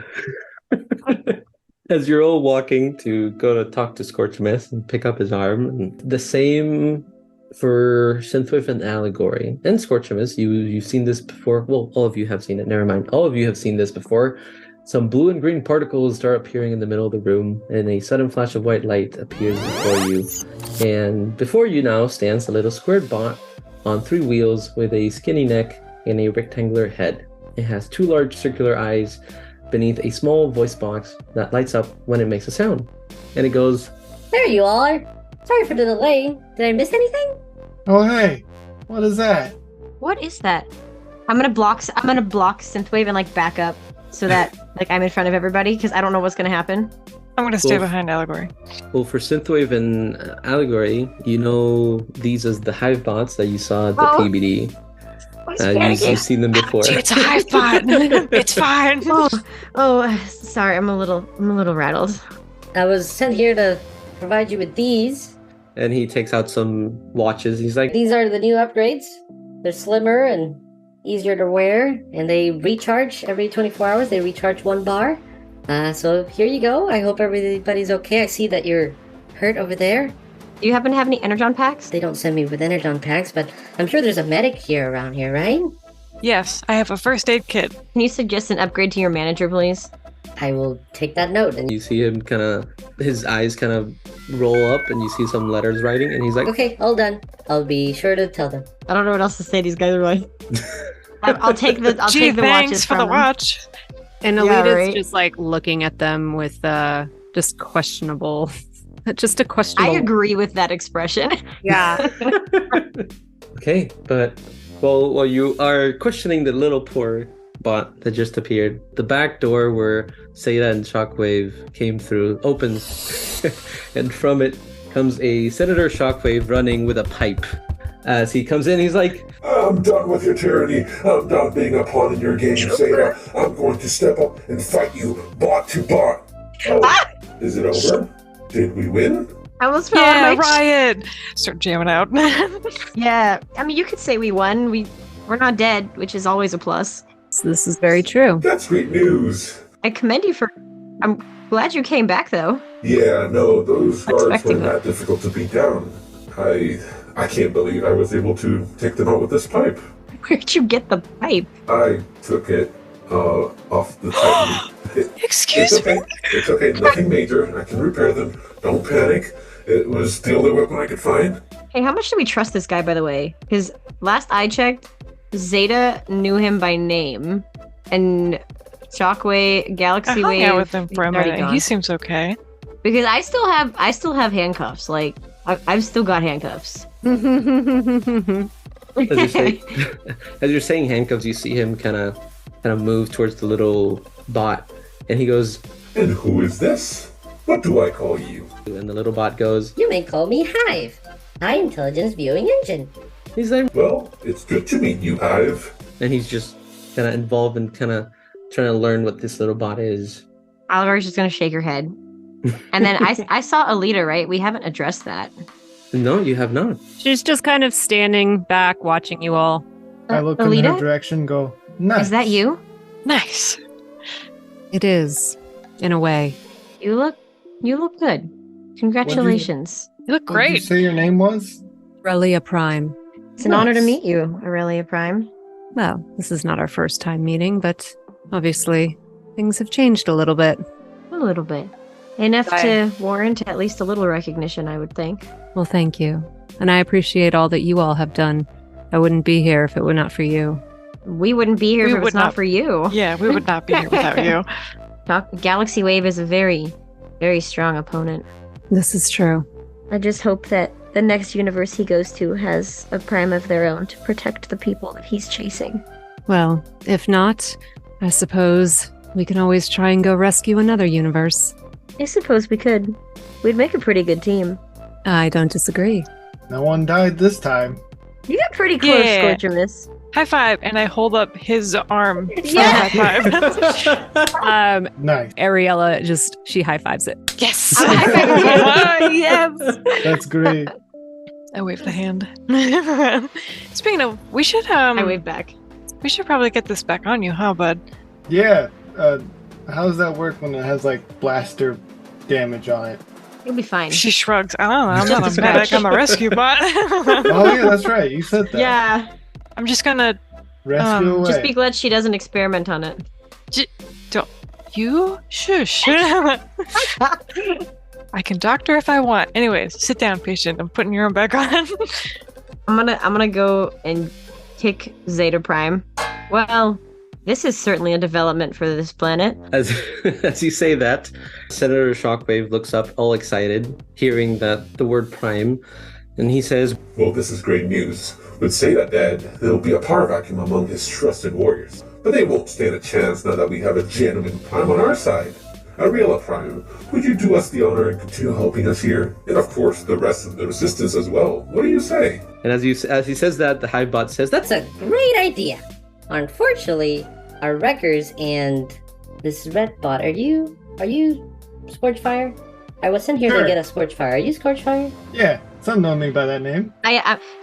As you're all walking to go to talk to Scorchimus and pick up his arm, and the same for Synthwave and Allegory and Scorchimus. You've seen this before. Well, all of you have seen it. Never mind. All of you have seen this before. Some blue and green particles start appearing in the middle of the room, and a sudden flash of white light appears before you. And before you now stands a little squared bot on 3 wheels with a skinny neck and a rectangular head. It has 2 large circular eyes beneath a small voice box that lights up when it makes a sound. And it goes, There you are. Sorry for the delay. Did I miss anything? Oh, hey. What is that? What is that? I'm gonna block Synthwave and like back up so that like I'm in front of everybody because I don't know what's gonna happen. I'm gonna stay behind Allegory. Well, for Synthwave and Allegory, you know these as the hive bots that you saw at the PBD. You've seen them before. It's a hive bot. It's fine. Sorry, I'm a little rattled. I was sent here to provide you with these. And he takes out some watches. He's like, These are the new upgrades. They're slimmer and easier to wear, and they recharge every 24 hours. They recharge 1 bar. So here you go. I hope everybody's okay. I see that you're hurt over there. Do you happen to have any Energon packs? They don't send me with Energon packs, but I'm sure there's a medic here around here, right? Yes, I have a first aid kit. Can you suggest an upgrade to your manager, please? I will take that note. And you see him his eyes kind of roll up, and you see some letters writing, and he's like, okay, all done. I'll be sure to tell them. I don't know what else to say. These guys are like, I'll take the watches thanks for the them. watch. And Alita's just like looking at them with just questionable. Just a questionable. I agree with that expression. Yeah. Okay, but while you are questioning the little poor bot that just appeared, the back door where Seda and Shockwave came through opens, and from it comes a Senator Shockwave running with a pipe. As he comes in, he's like, I'm done with your tyranny. I'm done being a pawn in your game, Seda. I'm going to step up and fight you bot to bot. Oh, is it over? Did we win? I almost fell out of my Riot! Start jamming out. Yeah, I mean, you could say we won. We're not dead, which is always a plus. So this is very true. That's great news. I commend you for. I'm glad you came back, though. Yeah, no, those guards weren't Expecting that difficult to beat down. I can't believe I was able to take them out with this pipe. Where'd you get the pipe? I took it off the top. Excuse me. It's okay. Nothing major. I can repair them. Don't panic. It was the only weapon I could find. Hey, how much do we trust this guy, by the way? Because last I checked, Zeta knew him by name, and Shockwave, Galaxy I Wave. hung out with him for a minute. gone. He seems okay. Because I still have handcuffs. Like I've still got handcuffs. as you're saying handcuffs, you see him kind of move towards the little bot, and he goes, And who is this? What do I call you? and the little bot goes, You may call me Hive. High Intelligence Viewing Engine. he's like, Well, it's good to meet you, Hive. and he's just kind of involved in kind of trying to learn what this little bot is. Oliver's just gonna shake her head. And then I saw Alita, right? We haven't addressed that. No, you have not. She's just kind of standing back watching you all. I look in Alita? her direction, go, nice. Is that you? Nice. It is, in a way. You look good. Congratulations. You look What did you great. say your name was? Aurelia Prime. It's an honor to Nice. meet you, Aurelia Prime. Well, this is not our first time meeting, but Obviously, things have changed a little bit. A little bit. Enough to warrant at least a little recognition, I would think. Well, thank you. And I appreciate all that you all have done. I wouldn't be here if it were not for you. We wouldn't be here if it was not for you. Yeah, we would not be here without you. Galaxy Wave is a very, very strong opponent. This is true. I just hope that the next universe he goes to has a prime of their own to protect the people that he's chasing. Well, if not, I suppose we can always try and go rescue another universe. I suppose we could. We'd make a pretty good team. I don't disagree. No one died this time. You got pretty close, Yeah. Scorchimus. High five, and I hold up his arm. Yeah. High five. Nice. Ariella she high fives it. Yes. Yes. That's great. I wave the hand. Speaking of, we should I wave back. we should probably get this back on you, huh, bud? Yeah. How does that work when it has like blaster damage on it? You'll be fine. She shrugs. I don't know. I'm not a medic. I'm a rescue bot. Oh yeah, that's right. You said that. Yeah. I'm just gonna Rescue away. Just be glad she doesn't experiment on it. You shush. I can doctor if I want. Anyways, sit down, patient. I'm putting your arm back on. I'm gonna go and kick Zeta Prime. Well, this is certainly a development for this planet. As you say that, Senator Shockwave looks up all excited, hearing that the word prime, and he says, Well, this is great news. With Zeta dead, there will be a power vacuum among his trusted warriors. But they won't stand a chance now that we have a genuine Prime on our side. Ariella Prime, would you do us the honor and continue helping us here? And of course, the rest of the Resistance as well. What do you say? and as he says that, the Hivebot says, That's a great idea. Unfortunately, our wreckers and this red bot, are you Scorchfire? I was sent here Sure. to get a Scorchfire. Are you Scorchfire? Yeah, some know me by that name.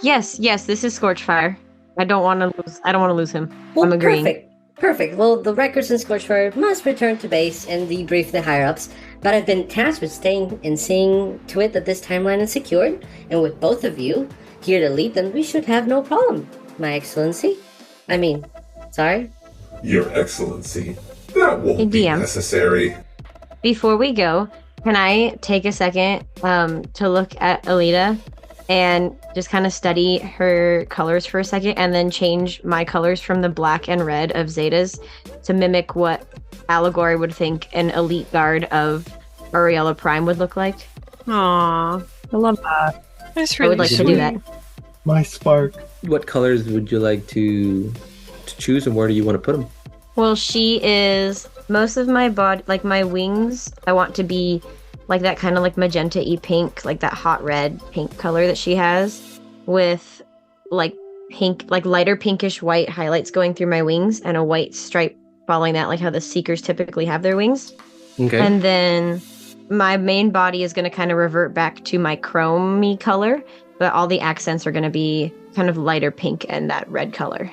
Yes, this is Scorchfire. I don't want to lose him. Well, I'm agreeing. Perfect. Well, the wreckers and Scorchfire must return to base and debrief the higher-ups, but I've been tasked with staying and seeing to it that this timeline is secured, and with both of you here to lead them, we should have no problem, My Excellency. Sorry? Your Excellency, that won't be DM. necessary. Before we go, can I take a second to look at Alita and just kind of study her colors for a second and then change my colors from the black and red of Zeta's to mimic what Allegory would think an elite guard of Ariella Prime would look like? Aww, I love that. That's I really would like to sweet. do that. My spark. what colors would you like to choose, and where do you want to put them? Well, she is most of my body, like my wings, I want to be like that kind of like magenta-y pink, like that hot red pink color that she has with like pink, like lighter pinkish white highlights going through my wings and a white stripe following that, like how the Seekers typically have their wings. Okay. And then my main body is going to kind of revert back to my chrome-y color, but all the accents are going to be kind of lighter pink and that red color.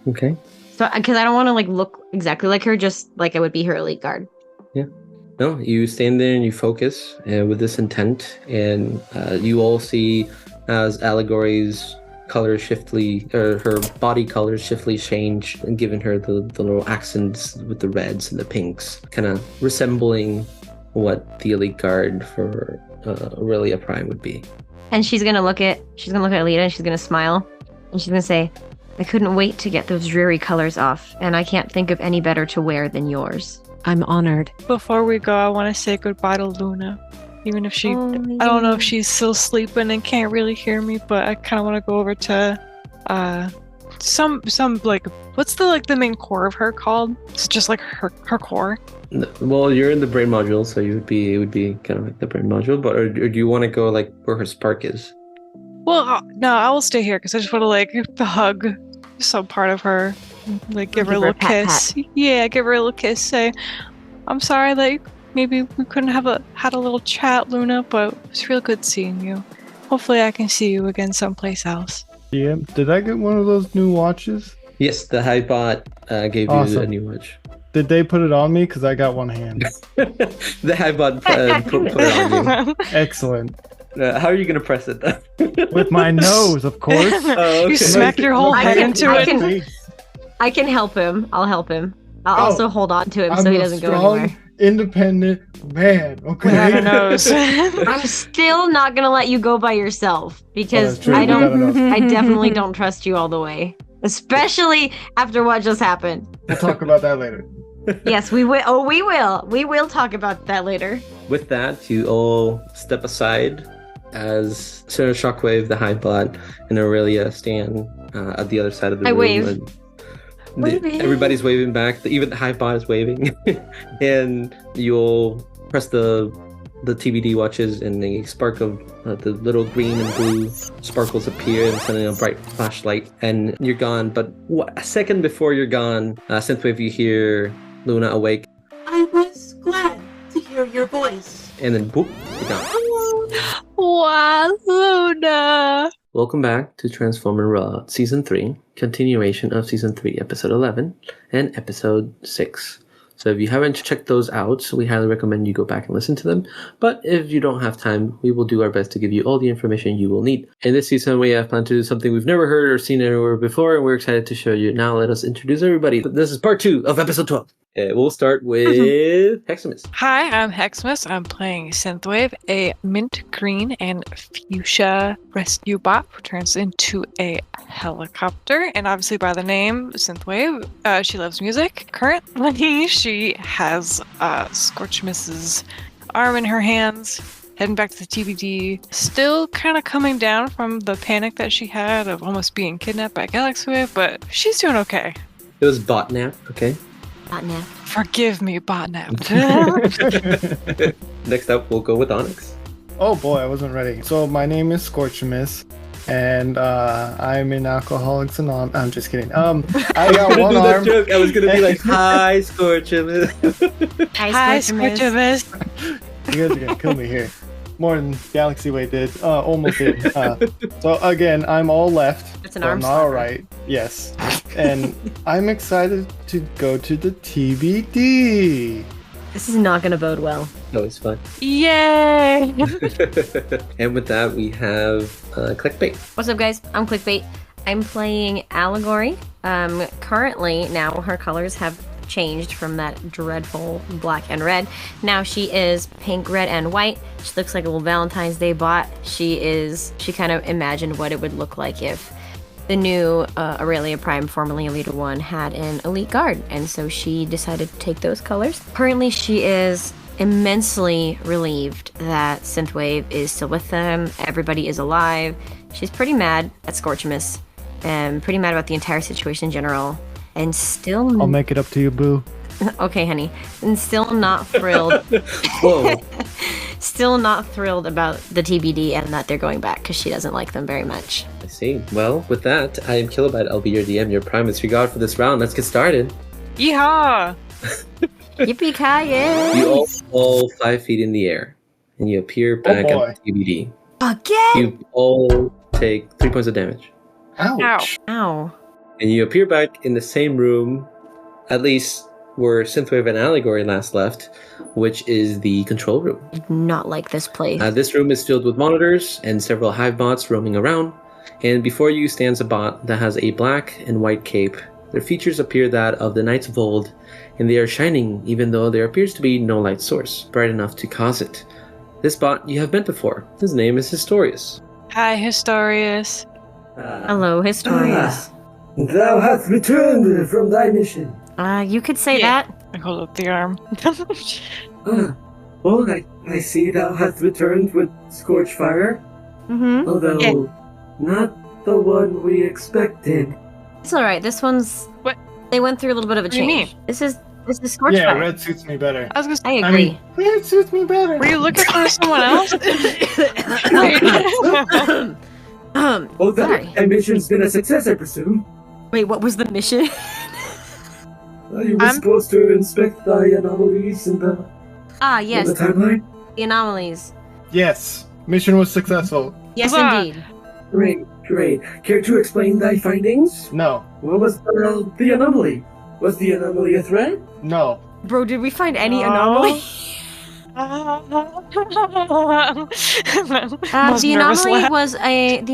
Okay. So, because I don't want to like look exactly like her, just like I would be her elite guard. No, you stand there and you focus with this intent, and you all see as Allegory's color her body colors shiftly change, and giving her the little accents with the reds and the pinks, kind of resembling what the elite guard for Aurelia Prime would be. And she's gonna look at Alita and she's gonna smile and she's gonna say, "I couldn't wait to get those dreary colors off, and I can't think of any better to wear than yours." I'm honored. Before we go, I want to say goodbye to Luna. Even if she, Oh, I don't know yeah. if she's still sleeping and can't really hear me, but I kind of want to go over to, some like, what's the main core of her called? It's just like her core. Well, you're in the brain module, so it would be kind of like the brain module, but or do you want to go like where her spark is? Well, no, I will stay here because I just want to like hug some part of her, like give her a little pat, kiss. Yeah, give her a little kiss. Say, I'm sorry that maybe we couldn't have had a little chat, Luna, but it's real good seeing you. Hopefully, I can see you again someplace else. Yeah, did I get one of those new watches? Yes, the Hivebot gave you Awesome. a new watch. Did they put it on me? Because I got one hand. The Hivebot put it on you. Excellent. How are you going to press it? With my nose, of course. Oh, okay. You smack your whole I head can- into I it. can- I can help him. I'll help him. I'll also hold on to him so he doesn't go anywhere. Independent man, okay? Without a nose. I'm still not gonna let you go by yourself because that's true. I Without a nose. I definitely don't trust you all the way, especially after what just happened. We'll talk about that later. Yes, we will. Oh, we will. We will talk about that later. With that, you all step aside as Senator Shockwave, the Highbot, and Aurelia stand at the other side of the room. Wave. And Waving. everybody's waving back. Even the Highbot is waving. And you'll press the TBD watches, and a spark of the little green and blue sparkles appear, and suddenly a bright flashlight, and you're gone. But a second before you're gone, Synthwave, you hear Luna awake, I was glad to hear your voice. and then boop, you're gone. Wow, Luna. Welcome back to Transformer Raw Season 3, continuation of Season 3, Episode 11, and Episode 6. So if you haven't checked those out, we highly recommend you go back and listen to them. But if you don't have time, we will do our best to give you all the information you will need. In this season, we have planned to do something we've never heard or seen anywhere before, and we're excited to show you. Now let us introduce everybody. This is part 2 of Episode 12. We'll start with Hexamis. Hi, I'm Hexamis. I'm playing Synthwave, a mint green and fuchsia rescue bot who turns into a helicopter. And obviously by the name Synthwave, she loves music. Currently, she has Scorchimus's arm in her hands, heading back to the TBD. Still kind of coming down from the panic that she had of almost being kidnapped by Galaxy Wave, but she's doing okay. It was Botnap, okay? Botnap. Forgive me, Botnap. Next up, we'll go with Onyx. Oh boy, I wasn't ready. So my name is Scorchimus, and I'm in Alcoholics Anonymous. I'm just kidding. I got one arm. Joke. I was gonna be like, "Hi, Scorchimus." Hi, Scorchimus. You guys are gonna kill me here. More than Galaxy Wave did. Almost did. So again, I'm all left. It's an so arm I'm not all slapper. right. Yes. And I'm excited to go to the TBD. This is not gonna bode well. No, it's fun. Yay! And with that, we have Clickbait. What's up, guys? I'm Clickbait. I'm playing Allegory. Currently, now her colors have changed from that dreadful black and red. Now she is pink, red, and white. She looks like a little Valentine's Day bot. She kind of imagined what it would look like if the new Aurelia Prime, formerly Elite 1, had an Elite Guard, and so she decided to take those colors. Currently, she is immensely relieved that Synthwave is still with them. Everybody is alive. She's pretty mad at Scorchimus, and pretty mad about the entire situation in general, and still... I'll make it up to you, boo. Okay, honey. And still not thrilled. Whoa. Still not thrilled about the TBD and that they're going back because she doesn't like them very much. I see. Well, with that, I am Kilobyte. I'll be your DM, your Primus, your god for this round. Let's get started. Yeehaw! Yippee-ki-yay! You all fall 5 feet in the air, and you appear back boy. at the TBD. Again? You all take 3 points of damage. Ouch. Ow. And you appear back in the same room, at least where Synthwave and Allegory last left, which is the control room. Not like this place. This room is filled with monitors and several hive bots roaming around. And before you stands a bot that has a black and white cape. Their features appear that of the Knights of old, and they are shining even though there appears to be no light source bright enough to cause it. This bot you have met before. His name is Historius. Hi, Historius. Hello, Historius. Thou hast returned from thy mission. You could say that. I hold up the arm. Well, I see thou hast returned with Scorchfire, Mm-hmm. although not the one we expected. It's alright. This one's... What? They went through a little bit of a What do you change. mean? This is Scorchfire. Yeah, red suits me better. I was gonna I say, agree. Red suits me better. were you looking for someone else? Well, Sorry. that mission's been a success, I presume. Wait, what was the mission? You were supposed to inspect the anomalies in the, Yes, in the timeline? the anomalies. Yes, mission was successful. Yes, Huzzah. indeed. Great. Care to explain thy findings? No, What was the anomaly? Was the anomaly a threat? no. Bro, did we find any anomaly? The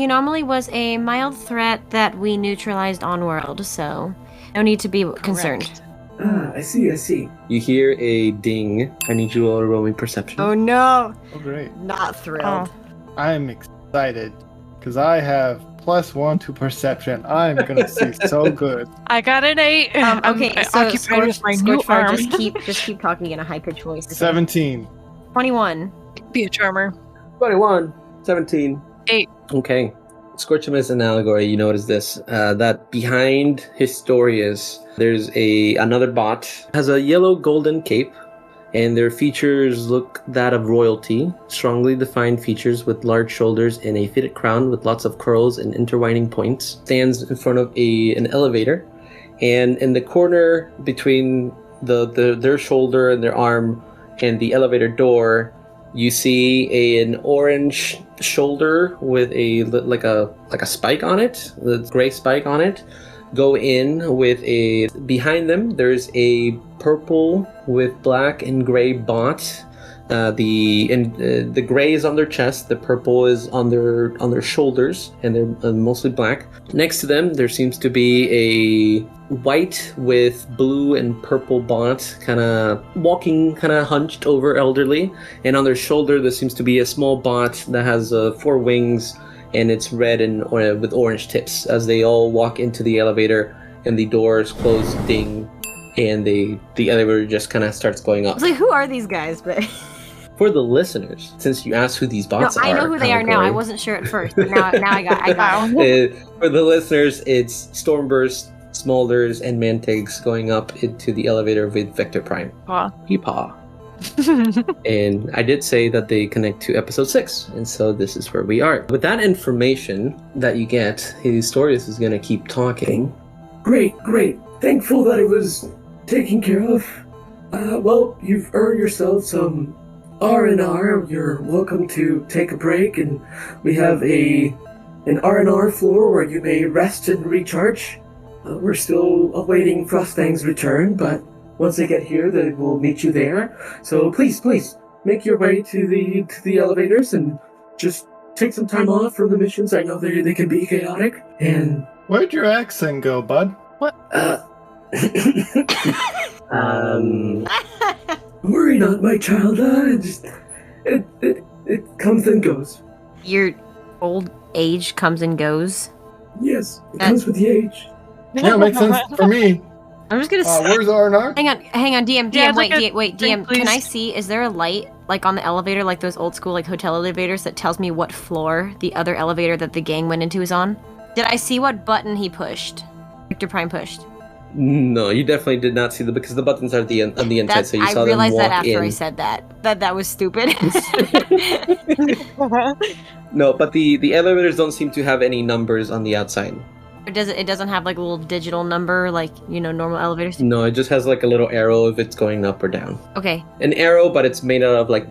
anomaly was a mild threat that we neutralized on world, so no need to be concerned. Ah, I see. You hear a ding. I need you all to roll me perception. Oh no! Oh, great. Not thrilled. I'm excited because I have +1 to perception. I'm gonna see so good. I got an 8. Okay, I'm so occupied with my new Scorchfire, arm. just keep talking in a high pitched voice. 17. 21. Be a charmer. 21, 17. 8. Okay. Scorchimus and Allegory, you notice this. That behind Historius, there's another bot. Has a yellow golden cape, and their features look that of royalty. Strongly defined features with large shoulders and a fitted crown with lots of curls and intertwining points. Stands in front of an elevator, and in the corner between their shoulder and their arm and the elevator door, you see an orange shoulder with like a spike on it, the gray spike on it. Go in with behind them. There's a purple with black and gray bot. The gray is on their chest. The purple is on their shoulders, and they're mostly black. Next to them, there seems to be a white with blue and purple bot, kind of walking, kind of hunched over, elderly. And on their shoulder, there seems to be a small bot that has 4 wings, and it's red and with orange tips. As they all walk into the elevator, and the doors close, ding, and the elevator just kind of starts going up. I was like, who are these guys? But for the listeners, since you asked who these bots are, I know who they are now. I wasn't sure at first, but now I got for the listeners, it's Stormburst, Smolders, and Mantigs going up into the elevator with Vector Prime. Peepaw. And I did say that they connect to episode 6, and so this is where we are. With that information that you get, Historius is going to keep talking. Great. Thankful that it was taken care of. Well, you've earned yourself some R&R. You're welcome to take a break, and we have an R&R floor where you may rest and recharge. We're still awaiting Frost Fang's return, but once they get here, they will meet you there. So please, make your way to the elevators and just take some time off from the missions. I know they can be chaotic. And where'd your accent go, bud? What? Worry not, my child. It comes and goes. Your old age comes and goes. Yes, it comes with the age. Yeah, it makes sense for me. I'm just gonna say. Where's R&R? Hang on, DM, Yeah, wait, like DM. please. Can I see? Is there a light like on the elevator, like those old school like hotel elevators, that tells me what floor the other elevator that the gang went into is on? Did I see what button he pushed? Victor Prime pushed. No, you definitely did not see because the buttons are on the inside, so you saw them walk in. I realized that after I said that was stupid. No, but the elevators don't seem to have any numbers on the outside. It doesn't have like a little digital number like, normal elevators? No, it just has like a little arrow if it's going up or down. Okay. An arrow, but it's made out of like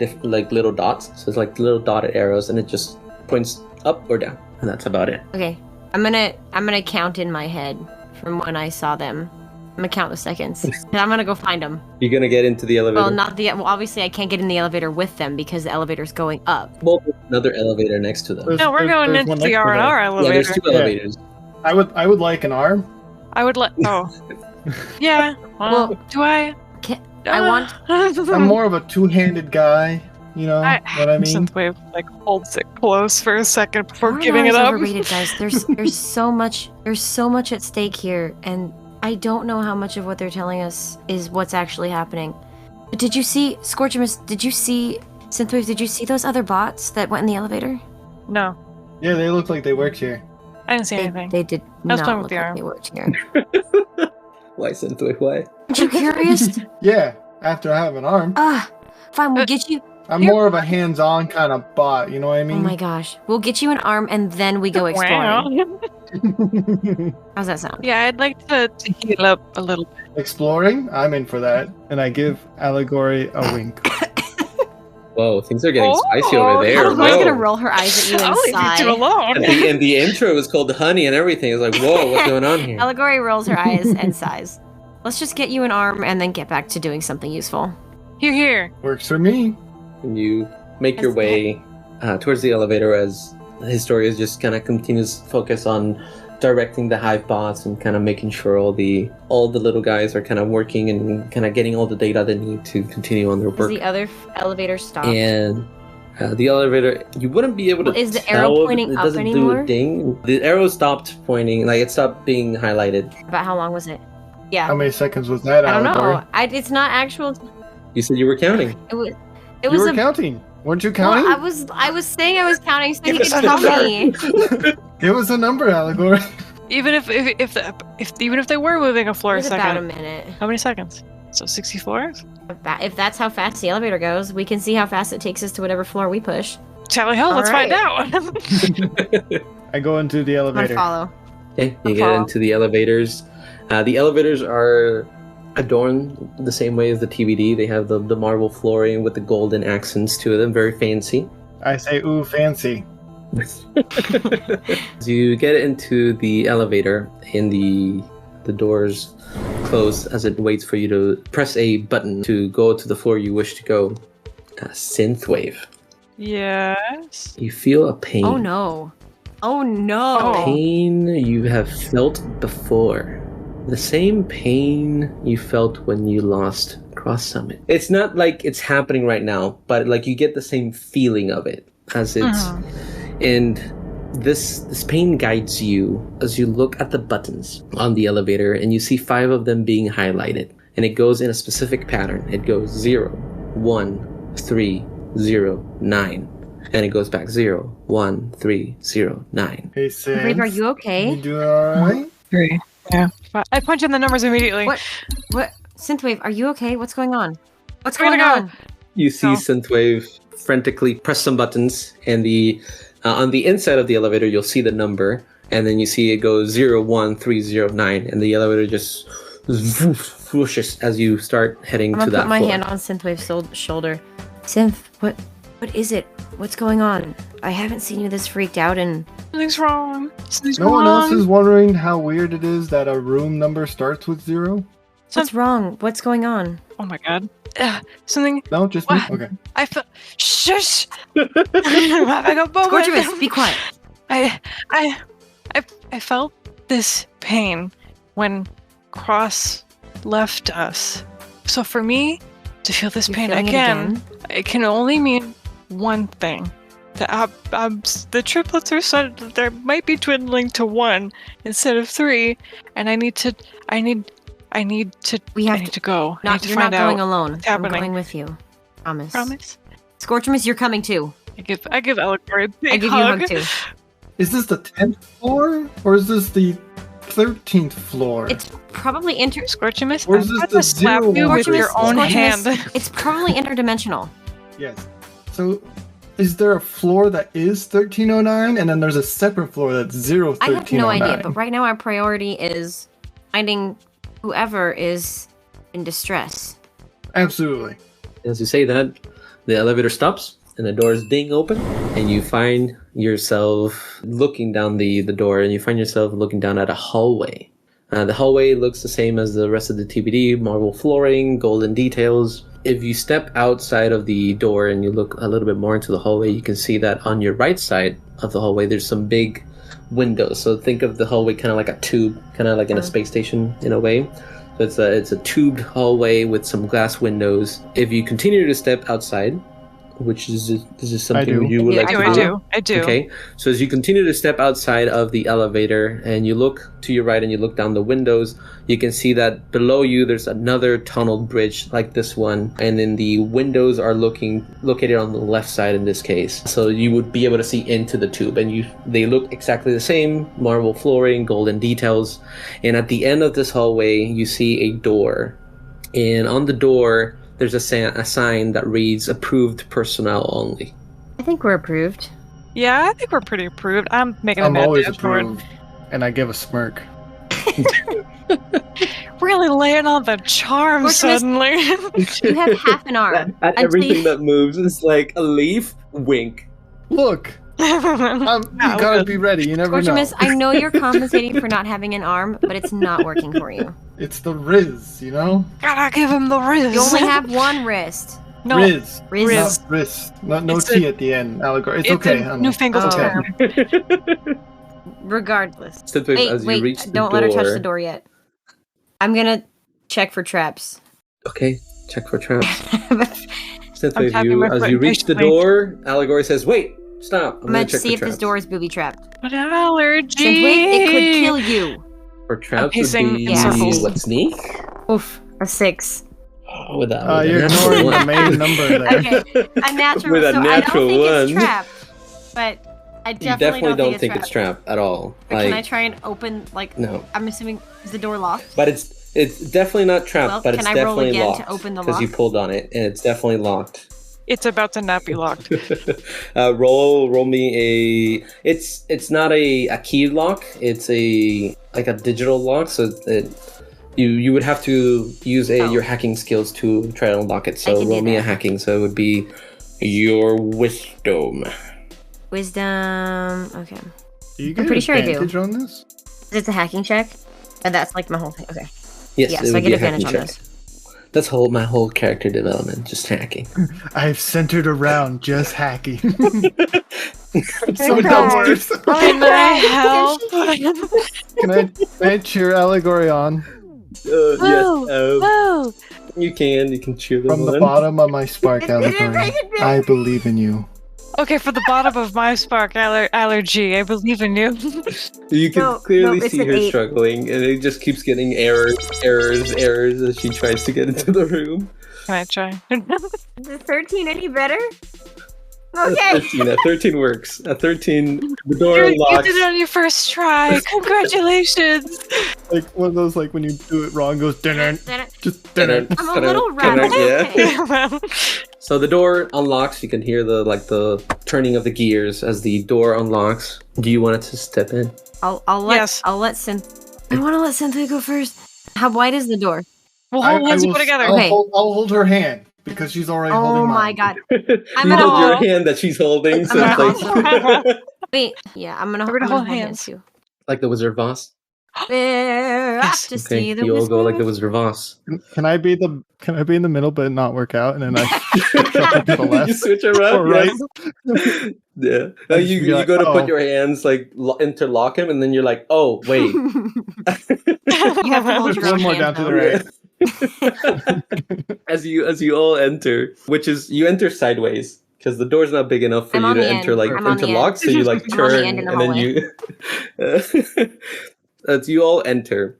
little dots. So it's like little dotted arrows, and it just points up or down, and that's about it. Okay. I'm gonna count in my head from when I saw them. I'm gonna count the seconds. And I'm gonna go find them. You're gonna get into the elevator. Well, obviously I can't get in the elevator with them because the elevator's going up. Well, there's another elevator next to them. No, we're going into the R&R elevator. Yeah, there's 2 elevators. I would like an arm. I would let. Oh. Yeah. Well, do I? I want. I'm more of a two-handed guy. You know what I mean? Synthwave holds it close for a second before R&R giving it is up. Overrated, guys. There's so much at stake here, and I don't know how much of what they're telling us is what's actually happening. But did you see Scorchimus? Did you see Synthwave? Did you see those other bots that went in the elevator? No. Yeah, they look like they worked here. I didn't see anything. They did I was not playing look with the like arm. they worked here. Why, Synthwave? Why? Aren't you curious? Yeah, after I have an arm. Fine, we'll get you. I'm more of a hands-on kind of bot, you know what I mean? Oh my gosh. We'll get you an arm and then we go exploring. How's that sound? Yeah, I'd like to heal up a little bit. Exploring? I'm in for that. And I give Allegory a wink. Whoa, things are getting spicy over there. Allegory's gonna roll her eyes at you and sigh. Leave you alone. And the intro was called Honey and everything. It's like, whoa, what's going on here? Allegory rolls her eyes and sighs. Let's just get you an arm and then get back to doing something useful. Here. Works for me. And you make your way towards the elevator as Historia just kind of continues to focus on directing the hive bots and kind of making sure all the little guys are kind of working and kind of getting all the data they need to continue on their work. Is the other elevator stopped? And the elevator, you wouldn't be able to. Is the arrow pointing up anymore? Do a ding. The arrow stopped pointing, like it stopped being highlighted. About how long was it? Yeah. How many seconds was that? I don't Allegory? know. It's not actual. You said you were counting. You were counting. Weren't you counting? Well, I was saying I was counting so you could tell me. Give us a number, Allegory. Even if they were moving a floor a second. About a minute. How many seconds? So 64? If that's how fast the elevator goes, we can see how fast it takes us to whatever floor we push. Tally ho, let's find out. I go into the elevator. Follow. Okay, you get into the elevators. The elevators are adorned the same way as the TVD. They have the marble flooring with the golden accents to them, very fancy. I say, ooh, fancy. As you get into the elevator, and the doors close as it waits for you to press a button to go to the floor you wish to go. Synthwave. Yes. You feel a pain. Oh no. Oh no. Pain you have felt before. The same pain you felt when you lost Cross Summit. It's not like it's happening right now, but like you get the same feeling of it as it's and this pain guides you as you look at the buttons on the elevator and you see 5 of them being highlighted, and it goes in a specific pattern. It goes 0, 1, 3, 0, 9, and it goes back 0, 1, 3, 0, 9. Hey, Sam. Rape, are you okay? You doing alright? 3. Yeah. I punch in the numbers immediately. What? Synthwave, are you okay? What's going on? What's going on? You see Synthwave frantically press some buttons, and on the inside of the elevator, you'll see the number, and then you see it goes 0, 1, 3, 0, 9, and the elevator just whooshes as you start heading to that floor. I'm gonna put my hand on Synthwave's shoulder. Synth, what is it? What's going on? I haven't seen you this freaked out and... Something's wrong. No one else is wondering how weird it is that a room number starts with 0? What's wrong? What's going on? Oh my god. Something... No, just me? Okay. I felt... Shush! Scorchimus, be quiet. I felt this pain when Cross left us. So for me to feel this pain again, it can only mean one thing. The triplets are they might be dwindling to 1 instead of 3, and I need to go. I need to you're find not going out alone. what's happening. I'm going with you. Promise. Promise? Scorchimus, you're coming too. I give Allegory a big I give hug. you a hug too. Is this the 10th floor? Or is this the 13th floor? It's probably Scorchimus, or is I'm this about the to slap you with your own hand. It's probably interdimensional. Yes. So, is there a floor that is 1309, and then there's a separate floor that's 01309? I have no idea, but right now our priority is finding whoever is in distress. Absolutely. As you say that, the elevator stops and the doors ding open, and you find yourself looking down the door, and you find yourself looking down at a hallway. The hallway looks the same as the rest of the TBD, marble flooring, golden details. If you step outside of the door and you look a little bit more into the hallway, you can see that on your right side of the hallway, there's some big windows. So think of the hallway kind of like a tube, kind of like in a space station in a way. So it's a tubed hallway with some glass windows. If you continue to step outside, which is something you would like to do. I do. Okay. So as you continue to step outside of the elevator and you look to your right and you look down the windows, you can see that below you there's another tunneled bridge like this one, and then the windows are located on the left side in this case. So you would be able to see into the tube, and they look exactly the same, marble flooring, golden details. And at the end of this hallway, you see a door, and on the door there's a sign that reads "Approved personnel only." I think we're approved. Yeah, I think we're pretty approved. I'm making a bad always dance for it. approved, and I give a smirk. Really laying on the charm suddenly. You have half an arm. At everything that moves is like a leaf. Wink. Look, you gotta be ready. You never know. Scorchimus, I know you're compensating for not having an arm, but it's not working for you. It's the Riz, you know? Gotta give him the Riz. You only have one wrist. No. Riz. Riz. Not wrist. No T at the end. Allegory. It's okay, a honey. newfangled term. Regardless. Synthwave, as you reach the don't door... let her touch the door yet. I'm gonna check for traps. Okay, check for traps. Synthwave, tapping my as foot you reach the impatiently. door, Allegory says, "Wait, stop! I'm gonna check see for if this traps." door is booby trapped. What allergy? Synthwave, it could kill you. For traps would pacing be in circles. what, sneak? Oof, a 6. Oh, with a You're natural ignoring the one. main number there. Okay, a natural. With a so natural I don't think one. it's trapped, but I You definitely don't think trapped. it's trapped at all. Or can I try and open, No. I'm assuming, is the door locked? But it's definitely not trapped, Well, but it's can I roll definitely again locked. to open the Because you lock? pulled on it, and it's definitely locked. It's about to not be locked. Roll me a. It's not a key lock. It's a digital lock. So you would have to use your hacking skills to try to unlock it. So roll me a hacking. So it would be your wisdom. Wisdom. Okay. Do you I'm get pretty sure I do. advantage on this? It's a hacking check, and that's like my whole thing. Okay. Yes, Yeah, it so I would get be a advantage hacking on check. this. That's my whole character development, just hacking. I've centered around just hacking. Surprise. downstairs. Can I help? Can I cheer Allegory on? Whoa! You can cheer them From the on. bottom of my spark, Allegory, I believe in you. Okay, for the bottom of my spark allergy, I believe in you. You can No, clearly it's see an her 8. struggling, and it just keeps getting errors as she tries to get into the room. Can I try? Is 13 any better? A Okay. 13 works. A 13, the door You unlocks. did it on your first try. Congratulations. Like one of those, like when you do it wrong, goes dinner. Just dinner. I'm a little rattled. Yeah. So the door unlocks. You can hear the turning of the gears as the door unlocks. Do you want it to step in? I'll let Synth. I want to let Synthwave go first. How wide is the door? We'll hold hands and put together. I'll hold her hand because she's already holding Oh mine. my god. I'm gonna hold your hand that she's holding. So it's like Wait, yeah, I'm gonna We're gonna hold hold hands too. like the Wizard of Oz. To see the you all go like the whispers. Wizard of Oz. Can I be in the middle but not work out, and then I shuffle to the left? You switch around, or right? yes. Yeah. I just You be like, go to oh. put your hands like interlock him, and then you're like, oh wait. You have to hold your One own more hand, down to though. the right. as you all enter, which is you enter sideways because the door's not big enough for I'm you on to the enter end. like I'm on the interlock, end. so you like I'm on the turn end in the and then you as you all enter,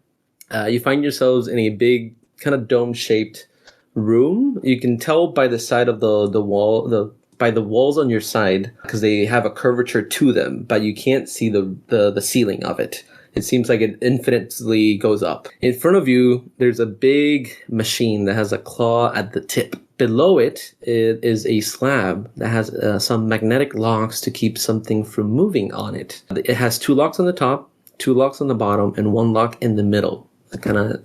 you find yourselves in a big kind of dome-shaped room. You can tell by the side of the wall, by the walls on your side, because they have a curvature to them, but you can't see the ceiling of it. It seems like it infinitely goes up. In front of you, there's a big machine that has a claw at the tip. Below it is a slab that has some magnetic locks to keep something from moving on it. It has 2 locks on the top, 2 locks on the bottom, and 1 lock in the middle, kind of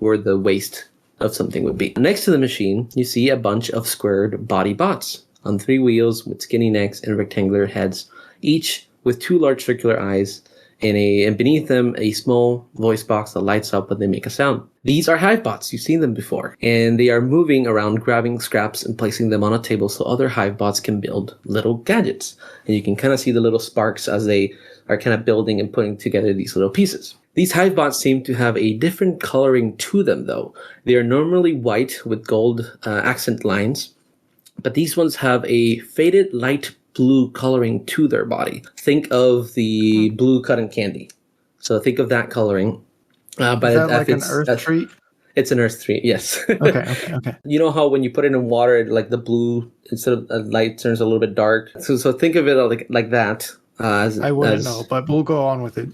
where the waist of something would be. Next to the machine, you see a bunch of squared body bots on 3 wheels with skinny necks and rectangular heads, each with 2 large circular eyes, and beneath them a small voice box that lights up when they make a sound. These are hive bots. You've seen them before, and they are moving around, grabbing scraps and placing them on a table so other hive bots can build little gadgets. And you can kind of see the little sparks as they are kind of building and putting together these little pieces. These hive bots seem to have a different coloring to them, though. They are normally white with gold accent lines, but these ones have a faded light blue coloring to their body. Think of the blue cotton candy. So think of that coloring. But Is that if like an it's earth treat? It's an earth treat, yes. Okay. You know how when you put it in water, like the blue instead of light turns a little bit dark. So think of it like that. I wouldn't know, but we'll go on with it.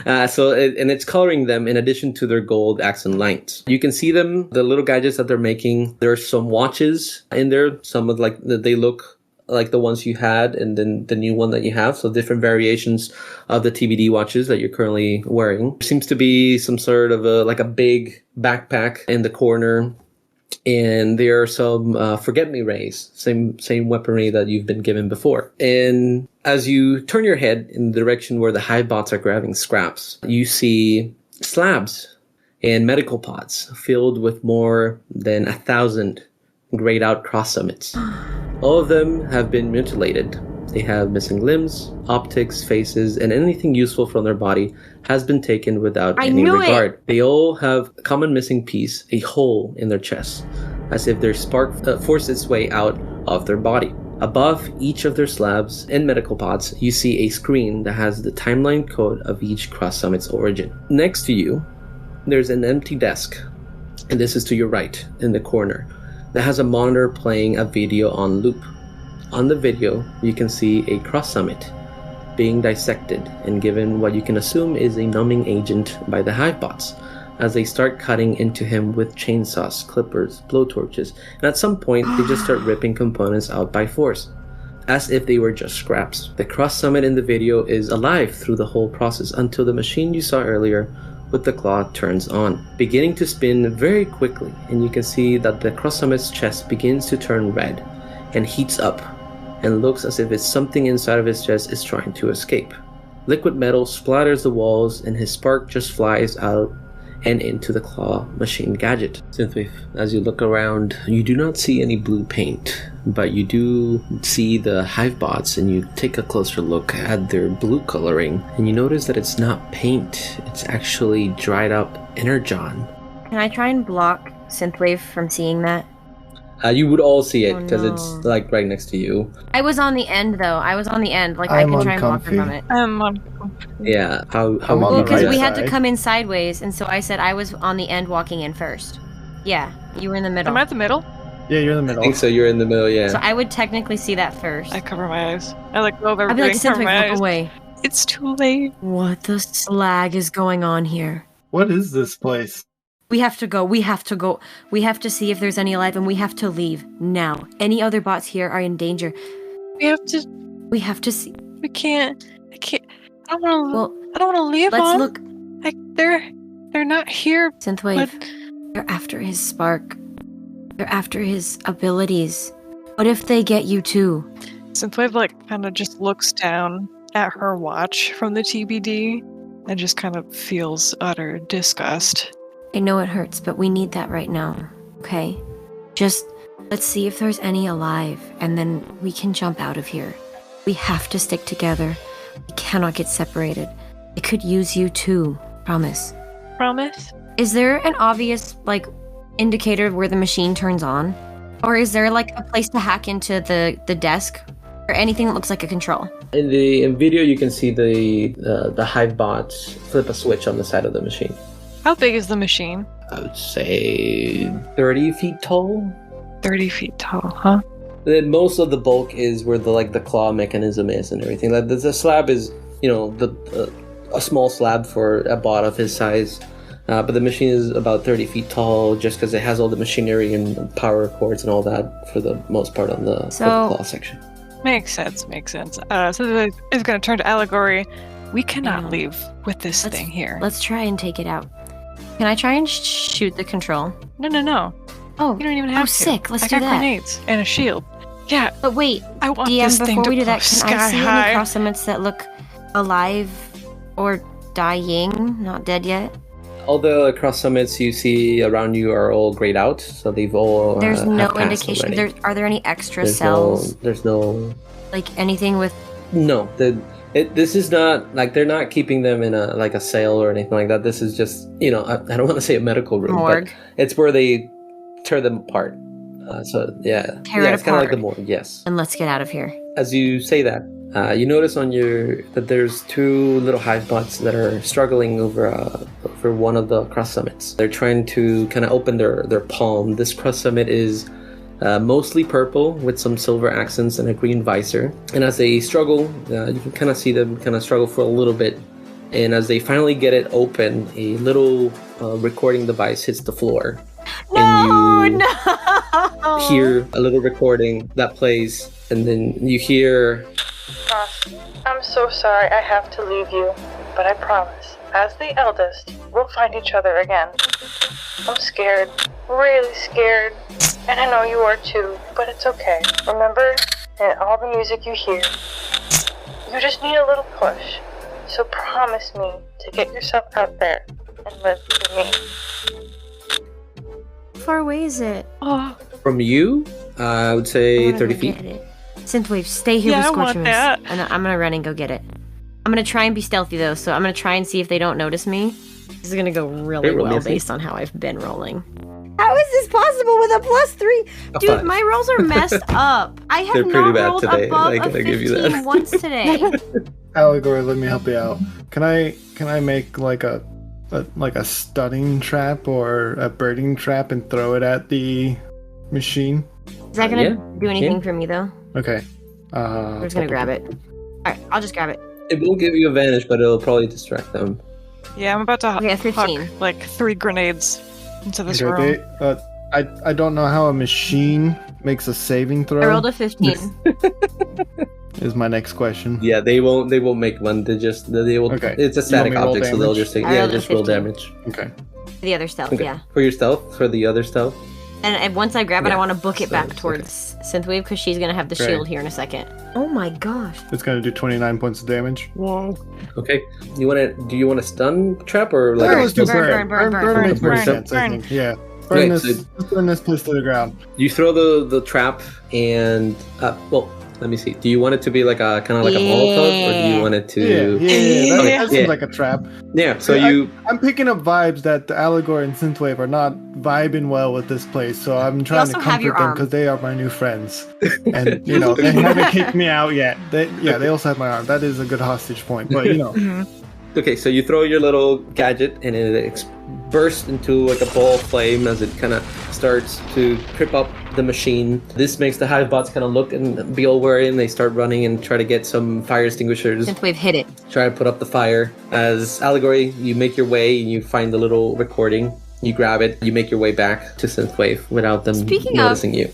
And it's coloring them in addition to their gold accent lines. You can see them, the little gadgets that they're making. There's some watches in there. Some of they look like the ones you had, and then the new one that you have. So different variations of the TBD watches that you're currently wearing. There seems to be some sort of a big backpack in the corner. And there are some forget-me rays, same weaponry that you've been given before. And as you turn your head in the direction where the hive bots are grabbing scraps, you see slabs and medical pods filled with more than 1,000 grayed out cross summits. All of them have been mutilated They have missing limbs, optics, faces, and anything useful from their body has been taken without any regard. They all have a common missing piece, a hole in their chest, as if their spark forced its way out of their body. Above each of their slabs and medical pods, you see a screen that has the timeline code of each cross summit's origin. Next to you, there's an empty desk, and this is to your right in the corner, that has a monitor playing a video on loop. On the video, you can see a cross summit being dissected and given what you can assume is a numbing agent by the Hivebots, as they start cutting into him with chainsaws, clippers, blowtorches, and at some point they just start ripping components out by force, as if they were just scraps. The cross summit in the video is alive through the whole process until the machine you saw earlier with the claw turns on, beginning to spin very quickly, and you can see that the cross summit's chest begins to turn red and heats up and looks as if it's something inside of his chest is trying to escape. Liquid metal splatters the walls and his spark just flies out and into the claw machine gadget. Synthwave, as you look around, you do not see any blue paint, but you do see the Hivebots, and you take a closer look at their blue coloring, and you notice that it's not paint, it's actually dried up energon. Can I try and block Synthwave from seeing that? You would all see it, because it's like right next to you. I was on the end though. I can try and block her from it. I'm on. Yeah, how on because the we right had to side. come in sideways, and so I said I was on the end walking in first. Yeah, you were in the middle. Am I at the middle? Yeah, you're in the I middle. think so, you're in the middle, yeah. So I would technically see that first. I cover my eyes. I let go of I'd be everything. like, cover Synthwave, my look eyes. away. It's too late. What the slag is going on here? What is this place? We have to go. We have to go. We have to see if there's any alive, and we have to leave now. Any other bots here are in danger. We have to. We have to see. We can't. I can't. I don't want to. Well, I don't want to leave let's them. look. They're not here. Synthwave. But They're after his spark. They're after his abilities. What if they get you too? Synthwave kind of just looks down at her watch from the TBD and just kind of feels utter disgust. I know it hurts, but we need that right now. Okay? Just let's see if there's any alive, and then we can jump out of here. We have to stick together. We cannot get separated. I could use you too. Promise. Promise? Is there an obvious, indicator of where the machine turns on? Or is there, a place to hack into the desk? Or anything that looks like a control? In the video, you can see the Hivebots flip a switch on the side of the machine. How big is the machine? I would say 30 feet tall. 30 feet tall, huh? Most of the bulk is where the claw mechanism is and everything. The slab is, a small slab for a bot of his size. But the machine is about 30 feet tall just because it has all the machinery and power cords and all that for the most part on the claw section. Makes sense. So it's going to turn to Allegory. We cannot leave with this thing here. Let's try and take it out. Can I try and shoot the control? No. Oh, You don't even have to. sick. Let's I do got that. grenades and a shield. Yeah, But wait, I want DM, this thing before to we do blow that, can sky I see high. any cross summits that look alive or dying, not dead yet? All the cross summits you see around you are all grayed out, so they've all There's no have passed indication. already. Are there any extra cells? There's no. Anything with? No, this is not they're not keeping them in a cell or anything like that. This is just I don't want to say a medical room, Morgue. but it's where they tear them apart. So yeah, Tear it it's kind of like the apart. morgue. Yes. And let's get out of here. As you say that, you notice that there's two little Hivebots that are struggling over one of the cross summits. They're trying to kind of open their palm. This cross summit is mostly purple with some silver accents and a green visor. And as they struggle, you can kind of see them kind of struggle for a little bit. And as they finally get it open, a little recording device hits the floor. And you hear a little recording that plays, and then you hear... Frost, I'm so sorry I have to leave you, but I promise, as the eldest, we'll find each other again. I'm scared, really scared, and I know you are too, but it's okay. Remember, in all the music you hear, you just need a little push. So promise me to get yourself out there and live with me. How far away is it? Oh, From you, I would say 30 feet. Synthwave, stay here Yeah, with I want Scorchimus. that. And I'm gonna run and go get it. I'm gonna try and be stealthy though, so I'm gonna try and see if they don't notice me. This is gonna go really Hey, roll me well a thing. based on how I've been rolling. How is this possible with a +3? Dude, five. my rolls are messed up. I have They're pretty not bad rolled today. above I a gotta give you 15 that. once today. Allegory, let me help you out. Can I make like a stunning trap or a birding trap and throw it at the machine? Is that gonna Yeah, do anything yeah. for me though? Okay. I'm just gonna grab it. Alright, I'll just grab it. It will give you advantage, but it'll probably distract them. Yeah, I'm about to Okay, huck 15. like 3 grenades into this Okay, room. I don't know how a machine makes a saving throw. I rolled a 15. Is my next question. Yeah, they won't make one. They will. Okay. It's a You static want me to roll object, so they'll damage? just say, I yeah, rolled a just roll 15. damage. Okay. The other stealth, Okay. yeah. For your stealth, for the other stealth. And once I grab it, Yeah, I want to book it so back it's towards Synthwave because she's gonna have the Great. shield here in a second. Oh my gosh. It's gonna do 29 points of damage. Whoa. Okay. Do you want a stun trap or like? Burn, a let's do explosive- burn. makes more burn, sense, I burn. think. Yeah. Okay, Burn so- this. Let's burn this place to the ground. You throw the trap and let me see. Do you want it to be like a kind of like a Molotov, or do you want it to? Yeah. That Okay, seems like a trap. Yeah. So Yeah, I'm picking up vibes that the Allegory and Synthwave are not vibing well with this place, so I'm trying to also have comfort your them arm. because they are my new friends, and they haven't kicked me out yet. They also have my arm. That is a good hostage point, but Okay, so you throw your little gadget and it bursts into like a ball of flame as it kind of starts to trip up the machine. This makes the hive bots kind of look and be all worried, and they start running and try to get some fire extinguishers. Synthwave hit it. Try to put up the fire. As Allegory, you make your way and you find the little recording. You grab it. You make your way back to Synthwave without them Speaking noticing you.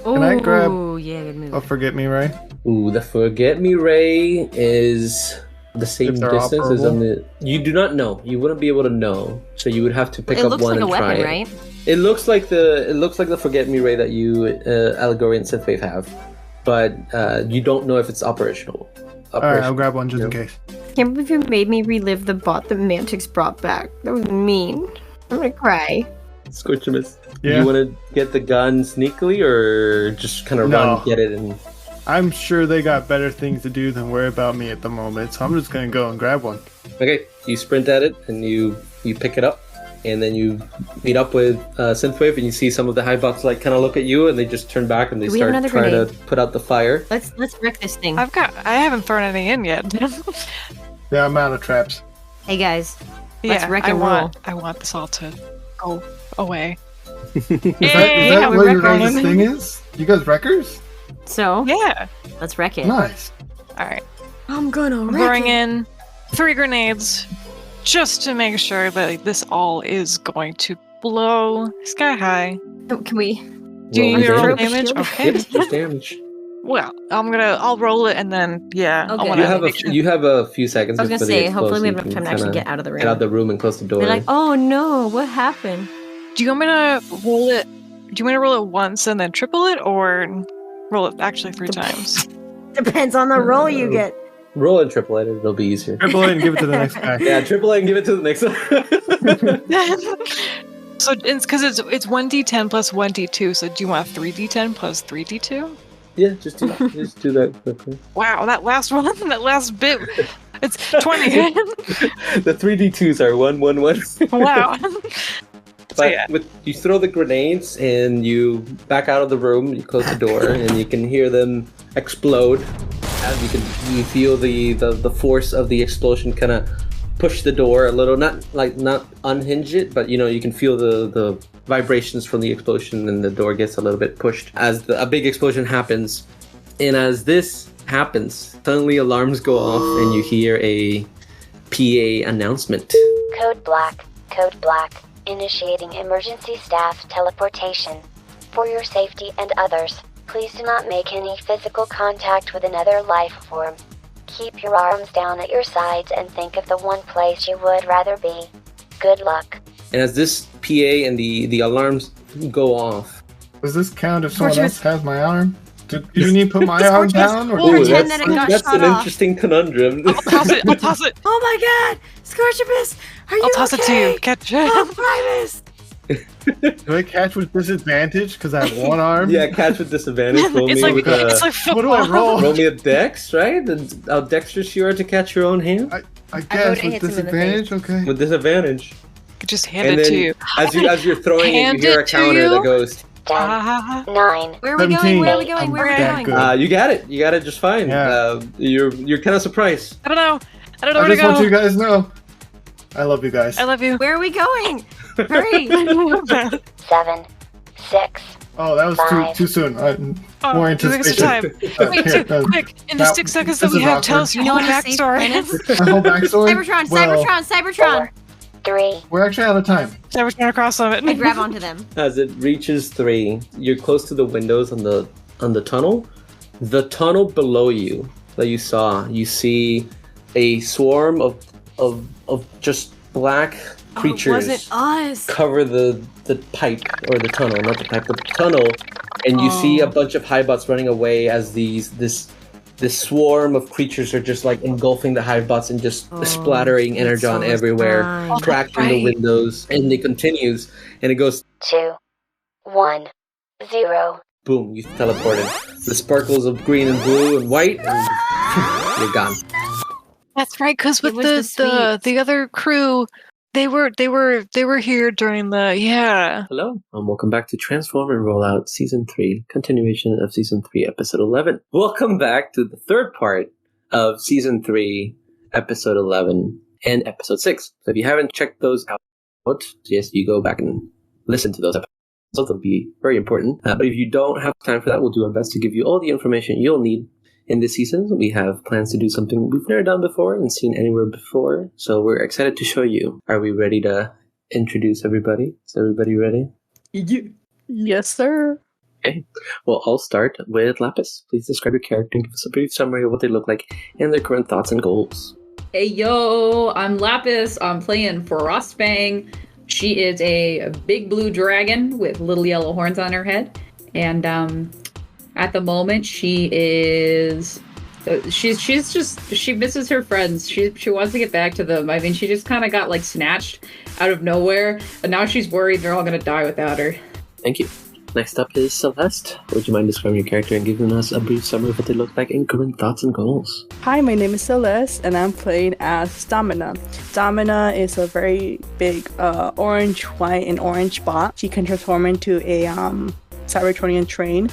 Can I grab Oh, yeah, good move. a Forget Me Ray? Ooh, the Forget Me Ray is the same If they're distance as operable? on the. You do not know. You wouldn't be able to know. So you would have to pick It up looks one like a and try weapon, it. right? It looks like the Forget Me Ray that you Allegory and Synthwave have, but you don't know if it's operational. Alright, I'll grab one just in case. Can't believe you made me relive the bot that Mantix brought back. That was mean. I'm gonna cry. Scorchimus. Yeah. You want to get the gun sneakily, or just kind of No. run, get it, and I'm sure they got better things to do than worry about me at the moment, so I'm just gonna go and grab one. okay. You sprint at it and you pick it up, and then you meet up with Synthwave, and you see some of the highbots like kind of look at you, and they just turn back and they Do we have start another trying to grenade? put out the fire. Let's wreck this thing. I haven't thrown any in yet. Yeah, I'm out of traps. Hey guys, let's wreck and roll. I want this all to go away. Is Hey, that how we what your wreck guys' rolling. thing is? You guys wreckers? So, Yeah. let's wreck it. Nice. All right. I'm gonna I'm wreck throwing it. in 3 grenades just to make sure that this all is going to blow sky high. Oh, can we? Do you Roll need me to roll damage. damage? Shield. Okay. Yep, there's damage. Well, I'll roll it and then I Okay. want to You have a few seconds. I was gonna before the say, hopefully we have explosion. enough time to You actually can get out of the room. Get out of the room and close the door. They're like, oh no, what happened? Do you want me to roll it? Do you want me to roll it once and then triple it, or roll it actually 3 times? Depends on the roll you get. Roll and triple it. It'll be easier. Triple it and give it to the next guy. Yeah, triple it and give it to the next one. So it's because it's 1d10 plus 1d2. So do you want 3d10 plus 3d2? Yeah, just do that quickly. Wow, that last one, that last bit, it's 20. The 3d2s are 1, 1, 1. Wow. But you throw the grenades and you back out of the room. You close the door and you can hear them explode. As you feel the force of the explosion kind of push the door a little, not unhinge it, but you can feel the vibrations from the explosion, and the door gets a little bit pushed as a big explosion happens. And as this happens, suddenly alarms go off and you hear a PA announcement. Code black. Initiating emergency staff teleportation. For your safety and others, please do not make any physical contact with another life form. Keep your arms down at your sides and think of the one place you would rather be. Good luck. And as this PA and the alarms go off. Does this count if someone else has my arm? Do you need to put my arm down? Or We'll pretend that it got that's shot an off. interesting conundrum. I'll toss it. Oh my god! Scorchimus! Are you I'll toss it to you. okay? Catch Oh, it. Primus! Do I catch with disadvantage because I have one arm? Yeah, catch with disadvantage. Roll It's me like, with it's like What do I football. roll? me a dex, right? And how dexterous you are to catch your own hand? I guess with disadvantage. Okay. With disadvantage. Just hand And it then to you. as you're throwing it, Hand you hear it a to counter you? that goes. 9. Where are we going? Where are we going? I'm Where are we that going? good. You got it. You got it just fine. Yeah. You're kind of surprised. I don't know I where to just want you go. guys to know. I love you guys. I love you. Where are we going? Hurry! 7. 6. Oh, that was too soon. More give us anticipation. time. Quick, quick! In the 6 seconds that this we is have, tell awkward. us your whole backstory. My whole backstory? Cybertron, Well, Cybertron! 3. We're actually out of time. Cybertron across of it. I grab onto them. As it reaches 3, you're close to the windows on the tunnel. The tunnel below you that you saw, you see a swarm of just black creatures Was it us? cover the pipe or the tunnel, not the pipe, the tunnel, and you see a bunch of Highbots running away as this swarm of creatures are just like engulfing the Highbots and just splattering energon everywhere, cracking the windows, and it continues, and it goes 2. 1. 0. boom, you teleported. The sparkles of green and blue and white, and you're gone. That's right, because with was the other crew, they were here during the Hello, and welcome back to Transform and Rollout Season 3, continuation of Season 3, Episode 11. Welcome back to the third part of Season 3, Episode 11, and Episode 6. So if you haven't checked those out, yes, you go back and listen to those episodes. They'll be very important. But if you don't have time for that, we'll do our best to give you all the information you'll need. In this season, we have plans to do something we've never done before and seen anywhere before, so we're excited to show you. Are we ready to introduce everybody? Is everybody ready? Yes, sir. Okay. Well, I'll start with Lapis. Please describe your character and give us a brief summary of what they look like and their current thoughts and goals. Hey, yo, I'm Lapis. I'm playing Frost Fang. She is a big blue dragon with little yellow horns on her head, and at the moment, she misses her friends. She wants to get back to them. I mean, she just kind of got like snatched out of nowhere, and now she's worried they're all gonna die without her. Thank you. Next up is Celeste. Would you mind describing your character and giving us a brief summary of what they look like and current thoughts and goals? Hi, my name is Celeste, and I'm playing as Domina. Domina is a very big orange, white, and orange bot. She can transform into a Cybertronian train.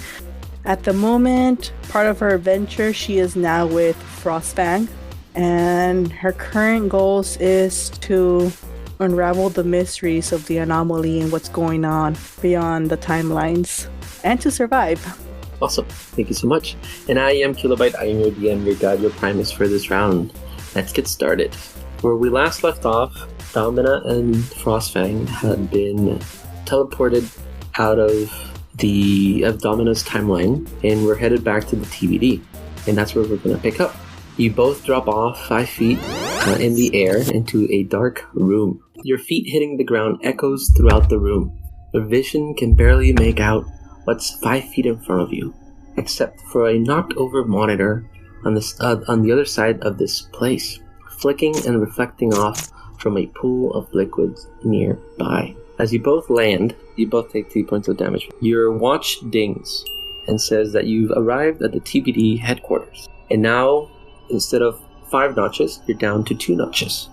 At the moment, part of her adventure, she is now with Frost Fang, and her current goals is to unravel the mysteries of the anomaly and what's going on beyond the timelines, and to survive. Awesome. Thank you so much. And I am Kilobyte. I am your DM, your guide, your Primus for this round. Let's get started. Where we last left off, Domina and Frostfang had been teleported out of Domina's timeline, and we're headed back to the TBD. And that's where we're going to pick up. You both drop off 5 feet in the air into a dark room. Your feet hitting the ground echoes throughout the room. Your vision can barely make out what's 5 feet in front of you, except for a knocked over monitor on the other side of this place, flicking and reflecting off from a pool of liquids nearby. As you both land, you both take 3 points of damage. Your watch dings and says that you've arrived at the TBD headquarters. And now, instead of 5 notches, you're down to 2 notches.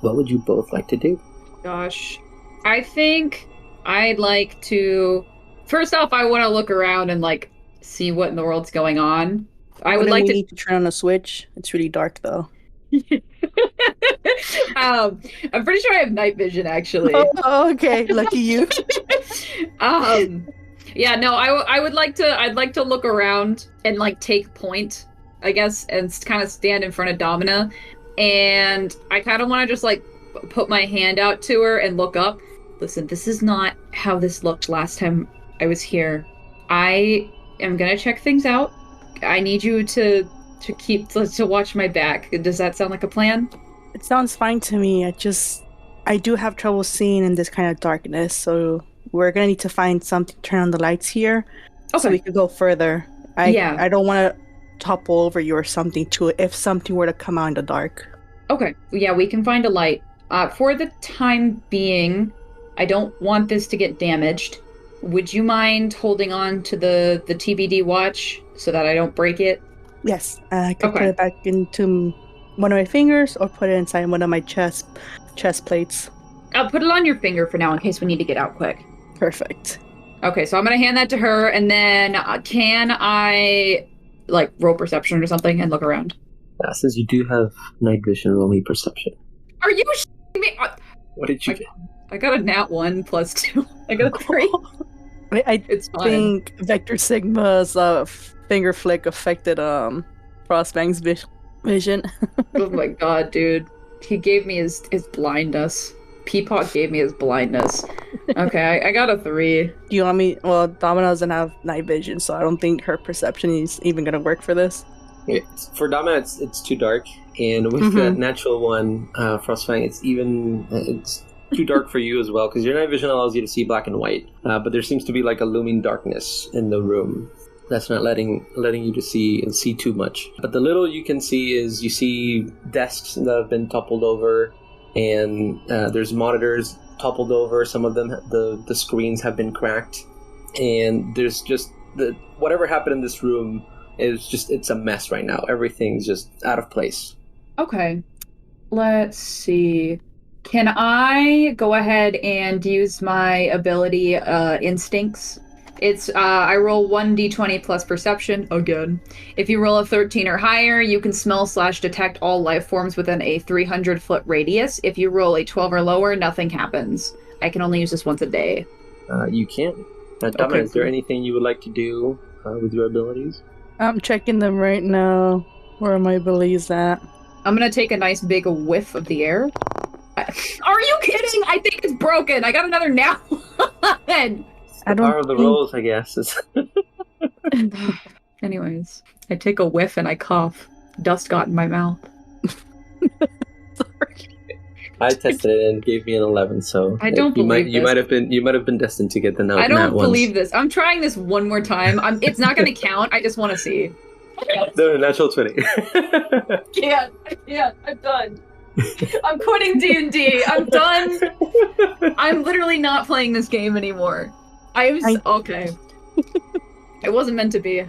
What would you both like to do? Gosh, I think I'd like to... First off, I want to look around and like see what in the world's going on. I would like to need to turn on a switch. It's really dark though. I'm pretty sure I have night vision actually. Oh, okay, lucky you. Yeah, no, I would like to. I'd like to look around and like take point, I guess, and kind of stand in front of Domina, and I kind of want to just like put my hand out to her and look up. Listen, this is not how this looked last time I was here. I am gonna check things out. I need you to watch my back. Does that sound like a plan? It sounds fine to me. I do have trouble seeing in this kind of darkness, so we're gonna need to find something to turn on the lights here, so we could go further. I don't want to topple over you or something if something were to come out in the dark. Okay, yeah, we can find a light. For the time being, I don't want this to get damaged. Would you mind holding on to the TBD watch so that I don't break it? Yes, I could put it back into one of my fingers or put it inside one of my chest plates. I'll put it on your finger for now in case we need to get out quick. Perfect. Okay, so I'm going to hand that to her, and then can I, roll perception or something and look around? Since you do have night vision, roll me perception. Are you shitting me? What did you get? I got a nat 1 plus 2. I got a 3. I think Vector Sigma's finger flick affected Frost Fang's vision. Oh my god, dude. He gave me his blindness. Peapod gave me his blindness. Okay, I got a 3. Do you want me? Well, Domina doesn't have night vision, so I don't think her perception is even gonna work for this. Yeah, for Domina, it's too dark, and with the natural one, Frost Fang, it's too dark for you as well, because your night vision allows you to see black and white, but there seems to be like a looming darkness in the room that's not letting you to see too much. But the little you can see is you see desks that have been toppled over, and there's monitors toppled over. Some of them, the screens have been cracked, and there's just whatever happened in this room it's a mess right now. Everything's just out of place. Okay, let's see. Can I go ahead and use my ability, Instincts? It's, I roll 1d20 plus perception, again. If you roll a 13 or higher, you can smell/detect all life forms within a 300-foot radius. If you roll a 12 or lower, nothing happens. I can only use this once a day. You can. Domina, is there anything you would like to do with your abilities? I'm checking them right now. Where are my abilities at? I'm gonna take a nice big whiff of the air. Are you kidding? I think it's broken. I got another nat 1. The power of the rolls, I guess. Anyways, I take a whiff and I cough. Dust got in my mouth. I tested it and it gave me an 11, so I don't believe this. You might have been destined to get the nat I don't ones. believe this. I'm trying this one more time. It's not going to count. I just want to see. No, natural 20. I can't. I'm done. I'm quitting D&D. I'm done. I'm literally not playing this game anymore. Okay. It wasn't meant to be.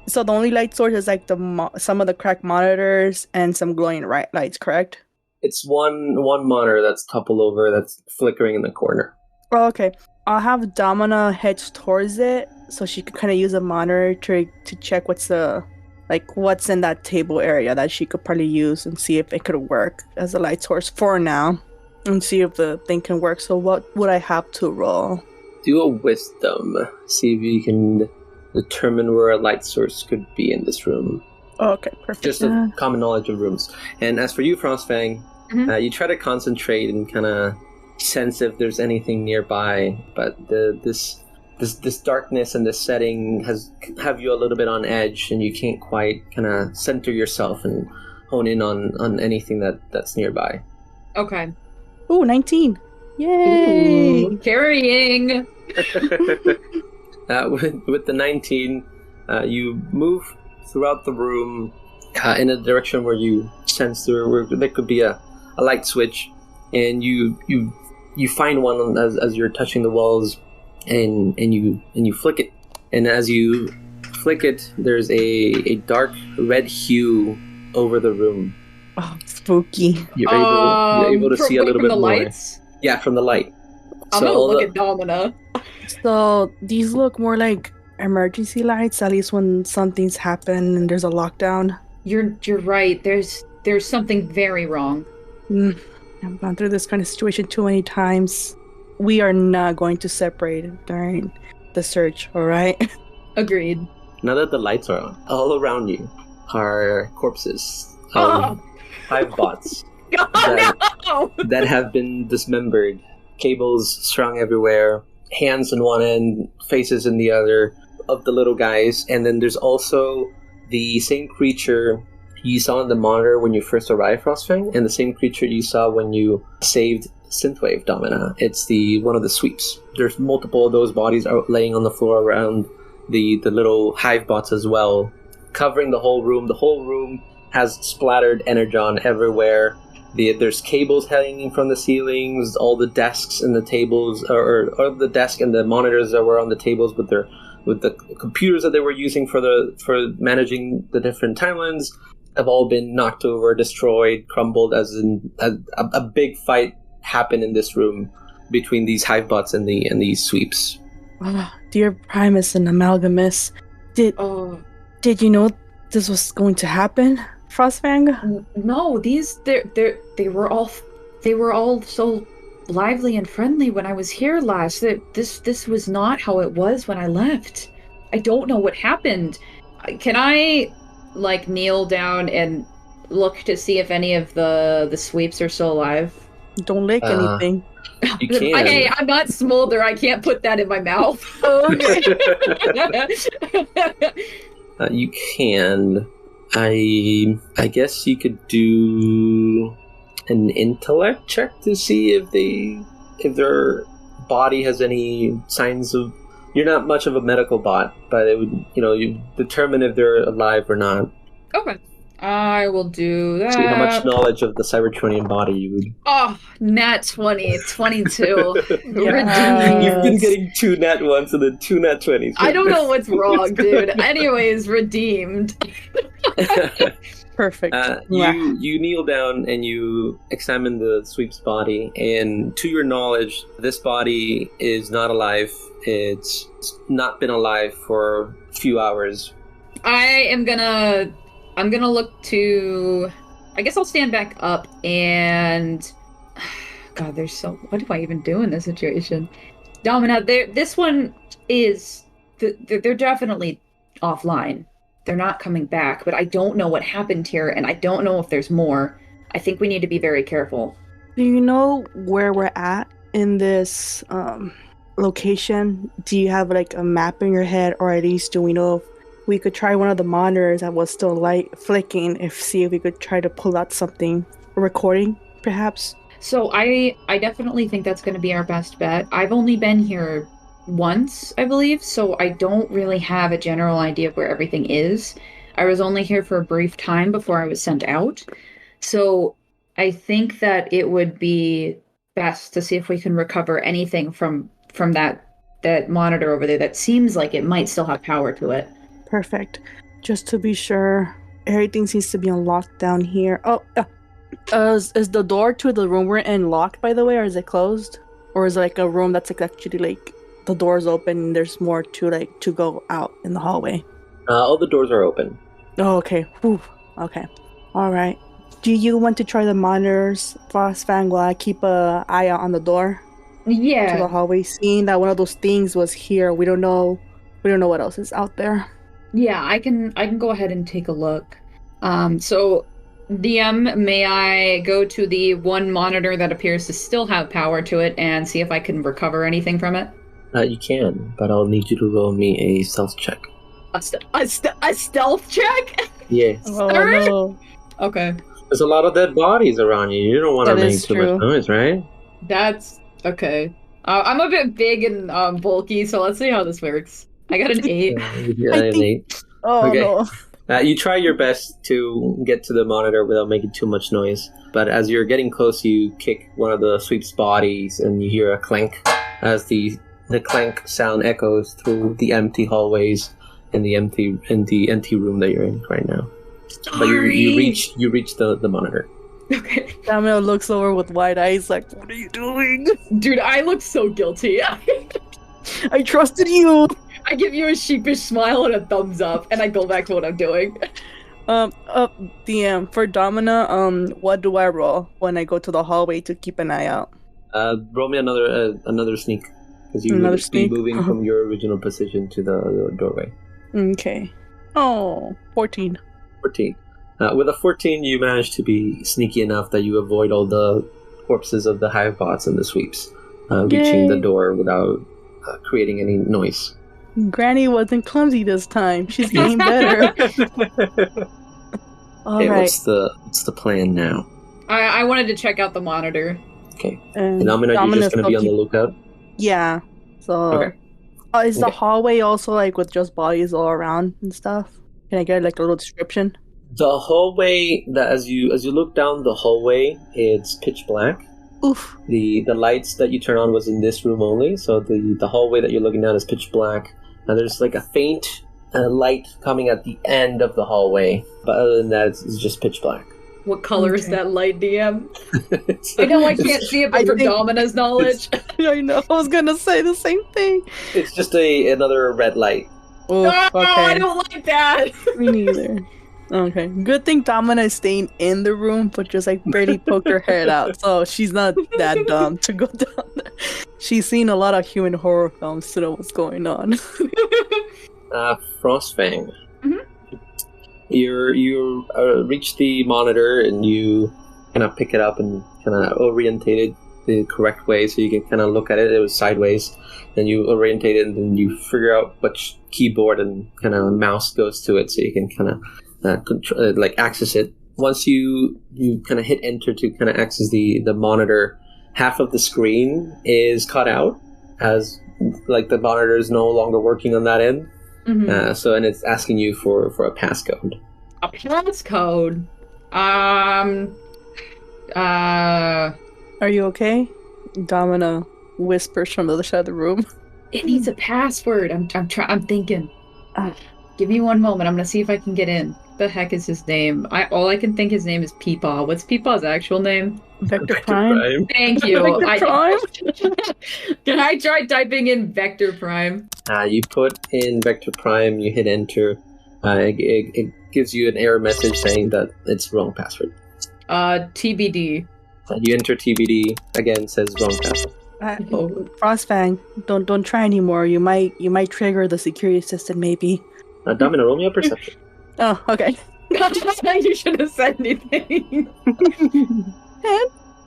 So the only light source is like some of the cracked monitors and some glowing lights, correct? It's one monitor that's toppled over, that's flickering in the corner. Oh, okay. I'll have Domina head towards it so she could kind of use a monitor to check what's in that table area that she could probably use and see if it could work as a light source for now and see if the thing can work. So what would I have to roll? Do a wisdom. See if you can determine where a light source could be in this room. Oh, okay, perfect. Just a common knowledge of rooms. And as for you, Frost Fang, you try to concentrate and kind of sense if there's anything nearby, but this darkness and this setting have you a little bit on edge, and you can't quite kind of center yourself and hone in on anything that's nearby. Okay. Ooh, 19. Yay! Ooh, carrying! With the 19, you move throughout the room in a direction where you sense where there could be a light switch, and you find one as you're touching the walls, and you flick it, and as you flick it, there's a dark red hue over the room. Oh, spooky! You're able to see a little bit more. Lights? Yeah, from the light. I'm gonna look at Domina. So these look more like emergency lights, at least when something's happened and there's a lockdown. You're right. There's something very wrong. I've gone through this kind of situation too many times. We are not going to separate during the search, alright? Agreed. Now that the lights are on, all around you are corpses of hive bots that have been dismembered. Cables strung everywhere, hands in one end, faces in the other of the little guys. And then there's also the same creature you saw in the monitor when you first arrived, Frostfang, and the same creature you saw when you saved Synthwave, Domina. It's one of the sweeps. There's multiple of those bodies are laying on the floor around the little hive bots as well, covering the whole room. The whole room has splattered energon everywhere. There's cables hanging from the ceilings. All the desks and the tables, or the desk and the monitors that were on the tables with the computers that they were using for managing the different timelines, have all been knocked over, destroyed, crumbled. As in a big fight happened in this room between these hivebots and these sweeps. Dear Primus and Amalgamus, did you know this was going to happen, Frost Fang? No, they were all so lively and friendly when I was here last. This was not how it was when I left. I don't know what happened. Can I kneel down and look to see if any of the sweeps are still alive? Don't lick anything. You can. Hey, I'm not Smolder. I can't put that in my mouth. Okay. You can. I guess you could do an intellect check to see if their body has any signs of. You're not much of a medical bot, but it would you determine if they're alive or not. Okay, I will do that. See how much knowledge of the Cybertronian body you would. Oh, nat 20, 22. You've been getting 2 nat 1s and then 2 nat 20s. I don't know what's wrong, dude. Anyways, redeemed. Perfect. You kneel down and you examine the sweep's body, and to your knowledge, this body is not alive. It's not been alive for a few hours. I'm gonna look to. I guess I'll stand back up and. God, what do I even do in this situation? Domina, this one is. They're definitely offline. They're not coming back, but I don't know what happened here, and I don't know if there's more. I think we need to be very careful. Do you know where we're at in this location? Do you have a map in your head, or at least do we know if we could try one of the monitors that was still flicking, see if we could try to pull out something, a recording, perhaps? So I definitely think that's going to be our best bet. I've only been here once, I believe, so I don't really have a general idea of where everything is. I was only here for a brief time before I was sent out. So I think that it would be best to see if we can recover anything from that monitor over there that seems like it might still have power to it. Perfect. Just to be sure, everything seems to be unlocked down here. Is the door to the room we're in locked, by the way, or is it closed? Or is it a room that's actually the door's open and there's more to go out in the hallway? All the doors are open. Oh, okay. Whew. Okay. All right. Do you want to try the monitors, Frost Fang, while I keep an eye out on the door? Yeah. To the hallway, seeing that one of those things was here. We don't know what else is out there. Yeah, I can go ahead and take a look. So DM, may I go to the one monitor that appears to still have power to it and see if I can recover anything from it? You can, but I'll need you to roll me a stealth check. A stealth check? Yes. Oh, no. Okay. There's a lot of dead bodies around you. You don't want to make too much noise, right? That's okay. I'm a bit big and bulky, so let's see how this works. I got an 8. An 8. Oh, okay. No. You try your best to get to the monitor without making too much noise, but as you're getting close, you kick one of the sweep's bodies, and you hear a clank as the clank sound echoes through the empty hallways in the empty room that you're in right now. Sorry. But you reach the monitor. Okay. Samuel looks over with wide eyes like, what are you doing? Dude, I look so guilty. I trusted you. I give you a sheepish smile and a thumbs up, and I go back to what I'm doing. DM, for Domina, what do I roll when I go to the hallway to keep an eye out? Roll me another sneak, because you would be moving from your original position to the doorway. Okay. Oh, 14. 14. With a 14, you manage to be sneaky enough that you avoid all the corpses of the hivebots and the sweeps, reaching the door without creating any noise. Granny wasn't clumsy this time. She's getting better. All right. What's the plan now? I wanted to check out the monitor. Okay. And Domina, you're just going to be on the lookout? Yeah. So, okay. Is the hallway also with just bodies all around and stuff? Can I get a little description? The hallway, as you look down the hallway, it's pitch black. Oof. The lights that you turn on was in this room only, so the hallway that you're looking down is pitch black. And there's like a faint light coming at the end of the hallway, but other than that, it's just pitch black. What color is that light, DM? I know I can't see it, but for Domina's knowledge. I know, I was gonna say the same thing. It's just another red light. Oh, okay. I don't like that. Me neither. Okay, good thing Domina is staying in the room, but just like barely poked her head out, so she's not that dumb to go down there. She's seen a lot of human horror films to know what's going on. Frost Fang. You reach the monitor and you kind of pick it up and kind of orientate it the correct way so you can kind of look at it. It was sideways. Then you orientate it and then you figure out which keyboard and kind of mouse goes to it so you can kind of access it. Once you kind of hit enter to kind of access the monitor, half of the screen is cut out as like the monitor is no longer working on that end. And it's asking you for a passcode. A passcode? Are you okay? Domina whispers from the other side of the room. It needs a password. I'm thinking. Give me one moment. I'm gonna see if I can get in. The heck is his name? All I can think his name is Peepaw. What's Peepaw's actual name? Vector Prime. Thank you. Vector Prime? Can I try typing in Vector Prime? You put in Vector Prime, you hit enter. It gives you an error message saying that it's wrong password. TBD. You enter TBD, again says wrong password. Frost Fang, don't try anymore. You might trigger the security system maybe. Domina, roll me a perception. Oh, okay. You should have said anything.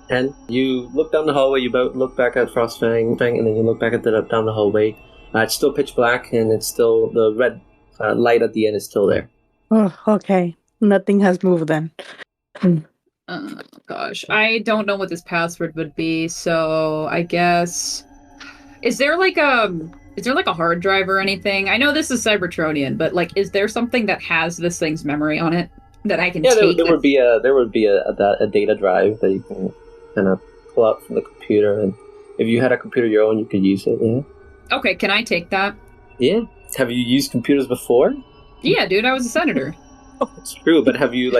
And you look down the hallway, you look back at Frost Fang, and then you look back at down the hallway. It's still pitch black, and it's still the red light at the end is still there. Oh, okay. Nothing has moved then. Oh, gosh. I don't know what this password would be, so I guess... Is there like a hard drive or anything? I know this is Cybertronian, but like, is there something that has this thing's memory on it that I can take? There would be a data drive that you can kind of pull out from the computer, and if you had a computer of your own, you could use it. Yeah. Okay, can I take that? Yeah. Have you used computers before? Yeah, dude, I was a senator. It's true, but have you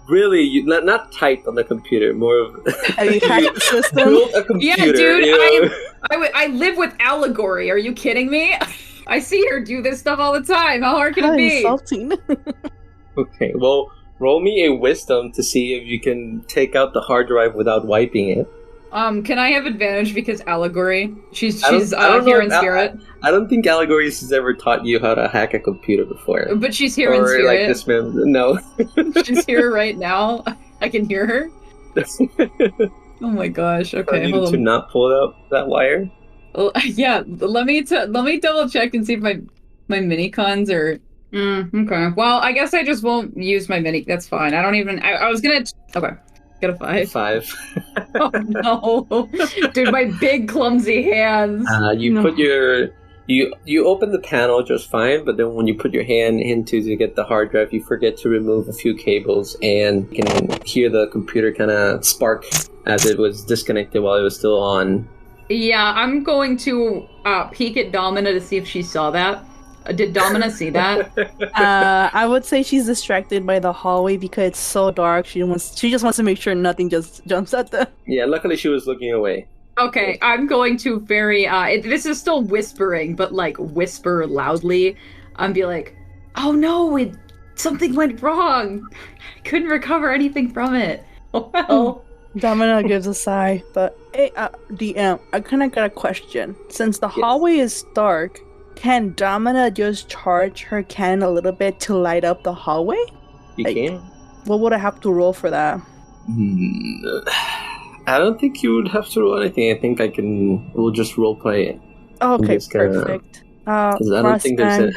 really not typed on the computer? More of have you hacked the system? Built a computer, yeah, dude. You know? I live with Allegory. Are you kidding me? I see her do this stuff all the time. How hard can it be? Insulting. Okay, well, roll me a wisdom to see if you can take out the hard drive without wiping it. Can I have advantage because Allegory? She's here in spirit. I don't think Allegory has ever taught you how to hack a computer before. But she's here in spirit. Like this man, no. She's here right now. I can hear her. Oh my gosh. Okay, hold on. To not pull out that wire. Well, yeah. Let me double check and see if my mini-cons are. Okay. Well, I guess I just won't use my mini. That's fine. I don't even. I was gonna. Okay. Got a 5. Oh no, dude! My big clumsy hands. You put your you open the panel just fine, but then when you put your hand into to get the hard drive, you forget to remove a few cables, and you can hear the computer kind of spark as it was disconnected while it was still on. Yeah, I'm going to peek at Domina to see if she saw that. Did Domina see that? I would say she's distracted by the hallway because it's so dark. She just wants to make sure nothing just jumps at them. Yeah, luckily she was looking away. Okay, I'm going to this is still whispering, but like whisper loudly. I'm be like, oh no, something went wrong. I couldn't recover anything from it. Oh well. Domina gives a sigh, but hey, DM, I kind of got a question. Since the hallway is dark, can Domina just charge her cannon a little bit to light up the hallway? You can. What would I have to roll for that? I don't think you would have to roll anything. I think we'll just roleplay it. Okay, perfect. I don't think there's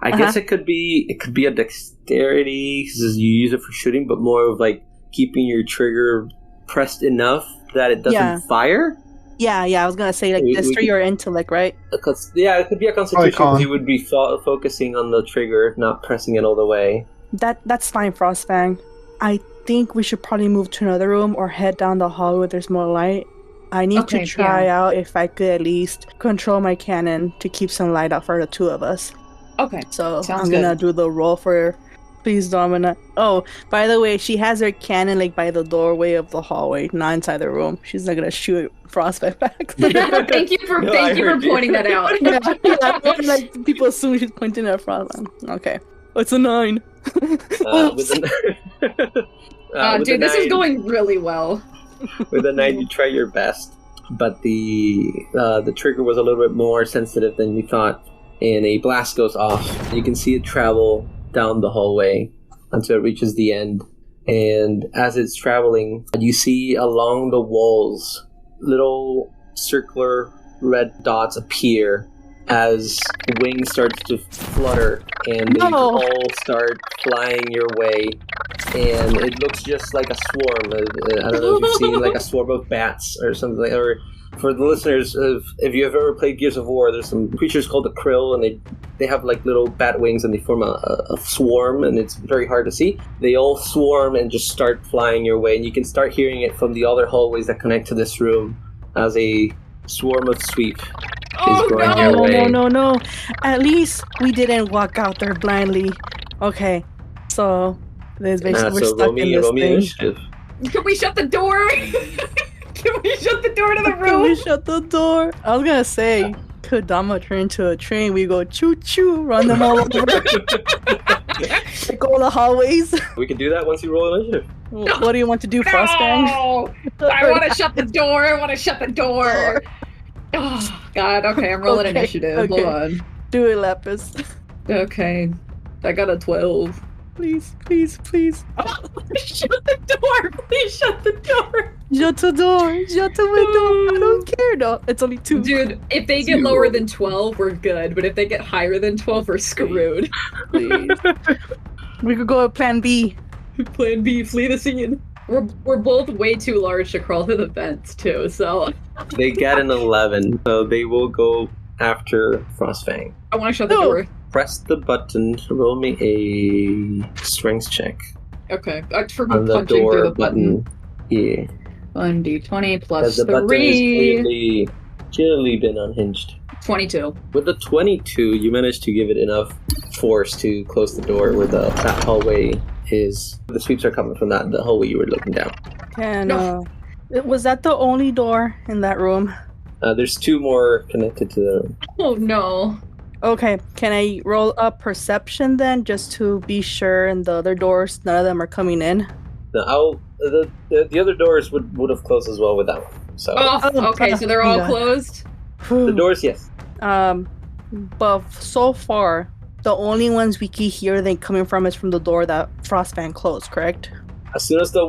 I guess it could be a dexterity because you use it for shooting, but more of like keeping your trigger pressed enough that it doesn't fire. Yeah, I was gonna say dexterity or intellect, right? Yeah, it could be a constitution because you would be focusing on the trigger, not pressing it all the way. That's fine, Frostfang. I think we should probably move to another room or head down the hall where there's more light. I need to try out if I could at least control my cannon to keep some light out for the two of us. Okay. So I'm gonna do the roll for please, Domina. Oh, by the way, she has her cannon like by the doorway of the hallway, not inside the room. She's not gonna shoot Frostbite back. Thank you for pointing that out. yeah, like people assume she's pointing at Frostbite. Okay. It's a 9. Dude, this is going really well. With a 9, you try your best, but the trigger was a little bit more sensitive than you thought, and a blast goes off. You can see it travel down the hallway until it reaches the end, and as it's traveling, you see along the walls little circular red dots appear as wings starts to flutter and they all start flying your way, and it looks just like a swarm. I don't know if you've seen like a swarm of bats or something. Or for the listeners, if you have ever played Gears of War, there's some creatures called the krill, and they have like little bat wings and they form a swarm, and it's very hard to see. They all swarm and just start flying your way, and you can start hearing it from the other hallways that connect to this room as a swarm of sweep. No. At least we didn't walk out there blindly. Okay, so there's basically we're stuck in this thing. Initiative. Can we shut the door? Can we shut the door to the room? Can we shut the door? I was gonna say, could Dama turn into a train? We go choo choo, run them all over. Like all the hallways. We can do that once you roll initiative. What do you want to do, Frostbang? No! I want to shut the door. Oh, God. Okay, I'm rolling initiative. Okay. Hold on. Do it, Lapis. Okay. I got a 12. Please. Shut the door. Please shut the door. Shut the door. Shut the window. I don't care. No, it's only 2. Dude, if they get lower than 12, we're good. But if they get higher than 12, we're screwed. Please. We could go with plan B. Plan B, flee the scene. We're both way too large to crawl through the vents, too, so... They get an 11, so they will go after Frostfang. I want to shut the door. Press the button to roll me a strength check. Okay, for on the punching door through the button. Yeah. 1d20 plus the 3. Button is clearly been unhinged. 22. With the 22, you managed to give it enough force to close the door where that hallway is. The sweeps are coming from the hallway you were looking down. Was that the only door in that room? There's 2 more connected to the room. Oh no. Okay, can I roll up perception then, just to be sure, and the other doors, none of them are coming in? No, the other doors would have closed as well with that one. So. Okay, so they're all closed? The doors, yes. But so far, the only ones we can hear them coming from is from the door that Frostfang closed, correct? As soon as the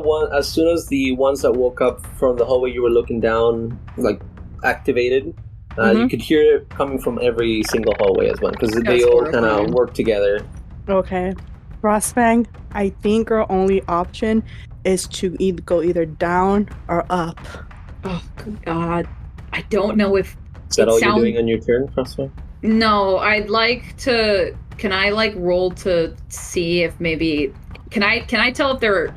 ones that woke up from the hallway you were looking down, like, activated, you could hear it coming from every single hallway as well, because they all kind of work together. Okay. Frostfang, I think our only option is to go either down or up. Oh, God. I don't know if... Is that all you're doing on your turn, Frostfang? No, I'd like to... Can I, roll to see if maybe... Can I tell if they're...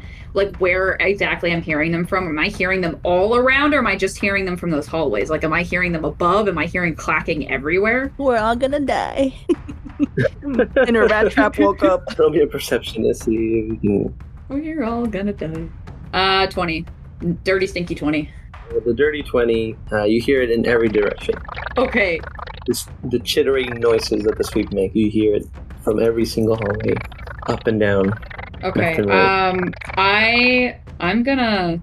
where exactly I'm hearing them from? Am I hearing them all around, or am I just hearing them from those hallways? Am I hearing them above? Am I hearing clacking everywhere? We're all gonna die. And her rat trap woke up. Roll me a perception to see if you can... We're all gonna die. 20. Dirty, stinky 20. With the dirty 20, you hear it in every direction. Okay. The chittering noises that the sweep make, you hear it from every single hallway, up and down. Okay, I'm gonna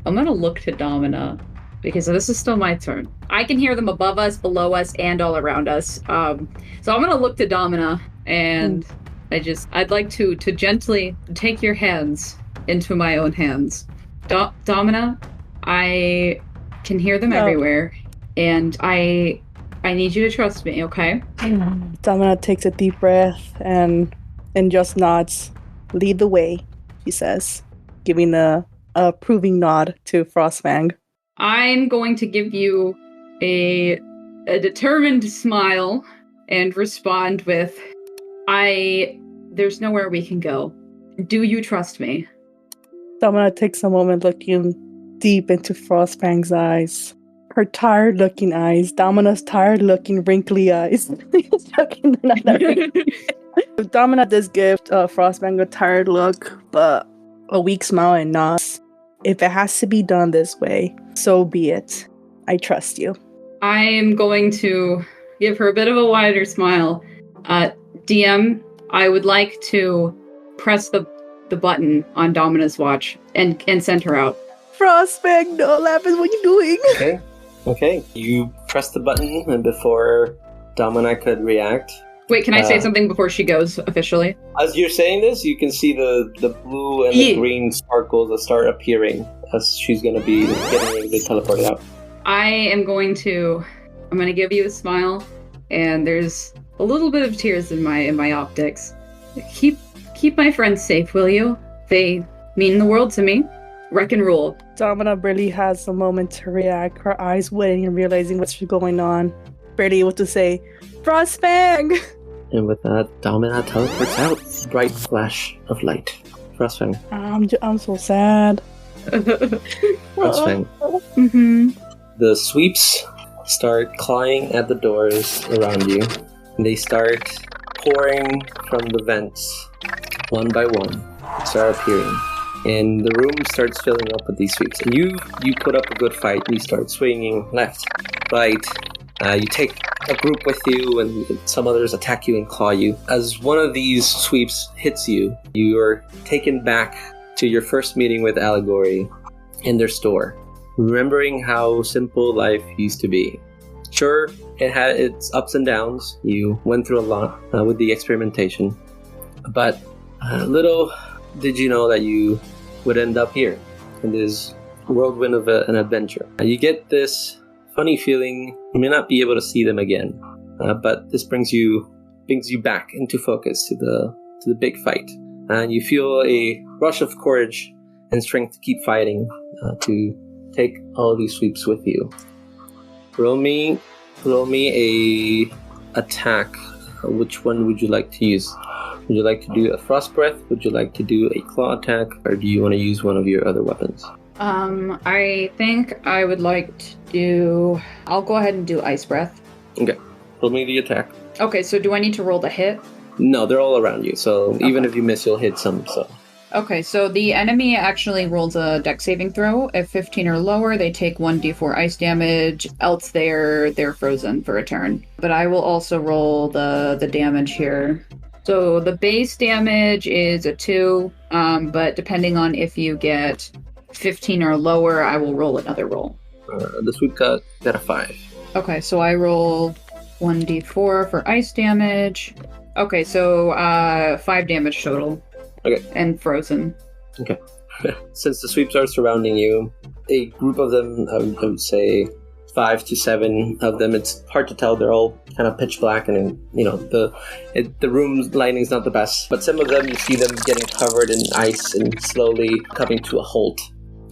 look to Domina, because this is still my turn. I can hear them above us, below us, and all around us. So I'm gonna look to Domina, and I'd like to gently take your hands into my own hands. Domina, I can hear them everywhere, and I need you to trust me, okay? Domina takes a deep breath and just nods. Lead the way, he says, giving a approving nod to Frostfang. I'm going to give you a determined smile and respond with, I there's nowhere we can go. Do you trust me? Domina takes a moment looking deep into Frost Fang's eyes. Her tired-looking eyes. Domina's tired-looking, wrinkly eyes. Domina does give Frost Fang a tired look, but a weak smile and nods. If it has to be done this way, so be it. I trust you. I am going to give her a bit of a wider smile. DM, I would like to press the button on Domina's watch and send her out. Frost Fang, no, Lapis, what are you doing? Okay. You press the button, and before Domina could react... Wait, can I say something before she goes officially? As you're saying this, you can see the blue and the green sparkles that start appearing as she's going to be getting ready to teleport out. I'm going to give you a smile, and there's a little bit of tears in my optics. Keep my friends safe, will you? They mean the world to me. Wreck and rule. Domina barely has a moment to react, her eyes wetting and realizing what's going on. Barely able to say, Frost Fang! And with that, Domina teleports out. Bright flash of light. Frost Fang. I'm so sad. Frost Fang. Mm-hmm. The sweeps start clawing at the doors around you. And they start pouring from the vents, one by one. They start appearing. And the room starts filling up with these sweeps. And you put up a good fight. You start swinging left, right. You take a group with you, and some others attack you and claw you. As one of these sweeps hits you, you are taken back to your first meeting with Allegory in their store, remembering how simple life used to be. Sure, it had its ups and downs. You went through a lot with the experimentation, but little did you know that you would end up here in this whirlwind of an adventure. You get this funny feeling you may not be able to see them again, but this brings you back into focus to the big fight, and you feel a rush of courage and strength to keep fighting, to take all these sweeps with you. Roll me a attack. Which one would you like to use? Would you like to do a frost breath? Would you like to do a claw attack? Or do you want to use one of your other weapons? I think I would like to do... I'll go ahead and do ice breath. Okay. Roll me the attack. Okay, so do I need to roll the hit? No, they're all around you, so even if you miss, you'll hit some, so... Okay, so the enemy actually rolls a dex saving throw. If 15 or lower, they take 1d4 ice damage, else they're frozen for a turn. But I will also roll the damage here. So the base damage is a 2, but depending on if you get 15 or lower, I will roll another roll. The sweep got a 5. Okay, so I roll 1d4 for ice damage. Okay, so 5 damage total. Okay. And frozen. Okay. Since the sweeps are surrounding you, a group of them, I would say 5 to 7 of them, it's hard to tell, they're all kind of pitch black, and the room's lighting's not the best, but some of them, you see them getting covered in ice and slowly coming to a halt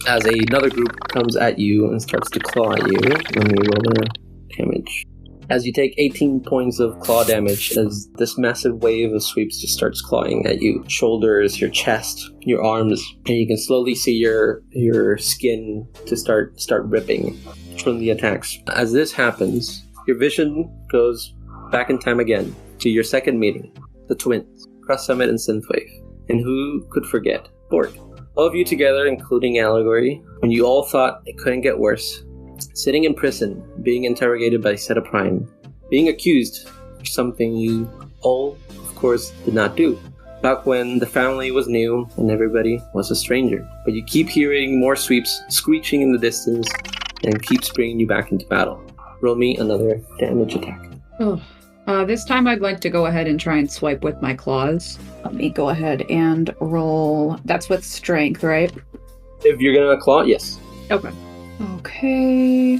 as another group comes at you and starts to claw at you. Let me roll the damage. As you take 18 points of claw damage, as this massive wave of sweeps just starts clawing at you. Shoulders, your chest, your arms, and you can slowly see your skin to start ripping from the attacks. As this happens, your vision goes back in time again to your second meeting, the twins, Cross Summit and Synthwave. And who could forget? Borg. All of you together, including Allegory, when you all thought it couldn't get worse, sitting in prison, being interrogated by Zeta Prime, being accused for something you all, of course, did not do. Back when the family was new and everybody was a stranger. But you keep hearing more sweeps screeching in the distance and keeps bringing you back into battle. Roll me another damage attack. Oh. This time I'd like to go ahead and try and swipe with my claws. Let me go ahead and roll. That's with strength, right? If you're gonna claw, yes. Okay. Okay.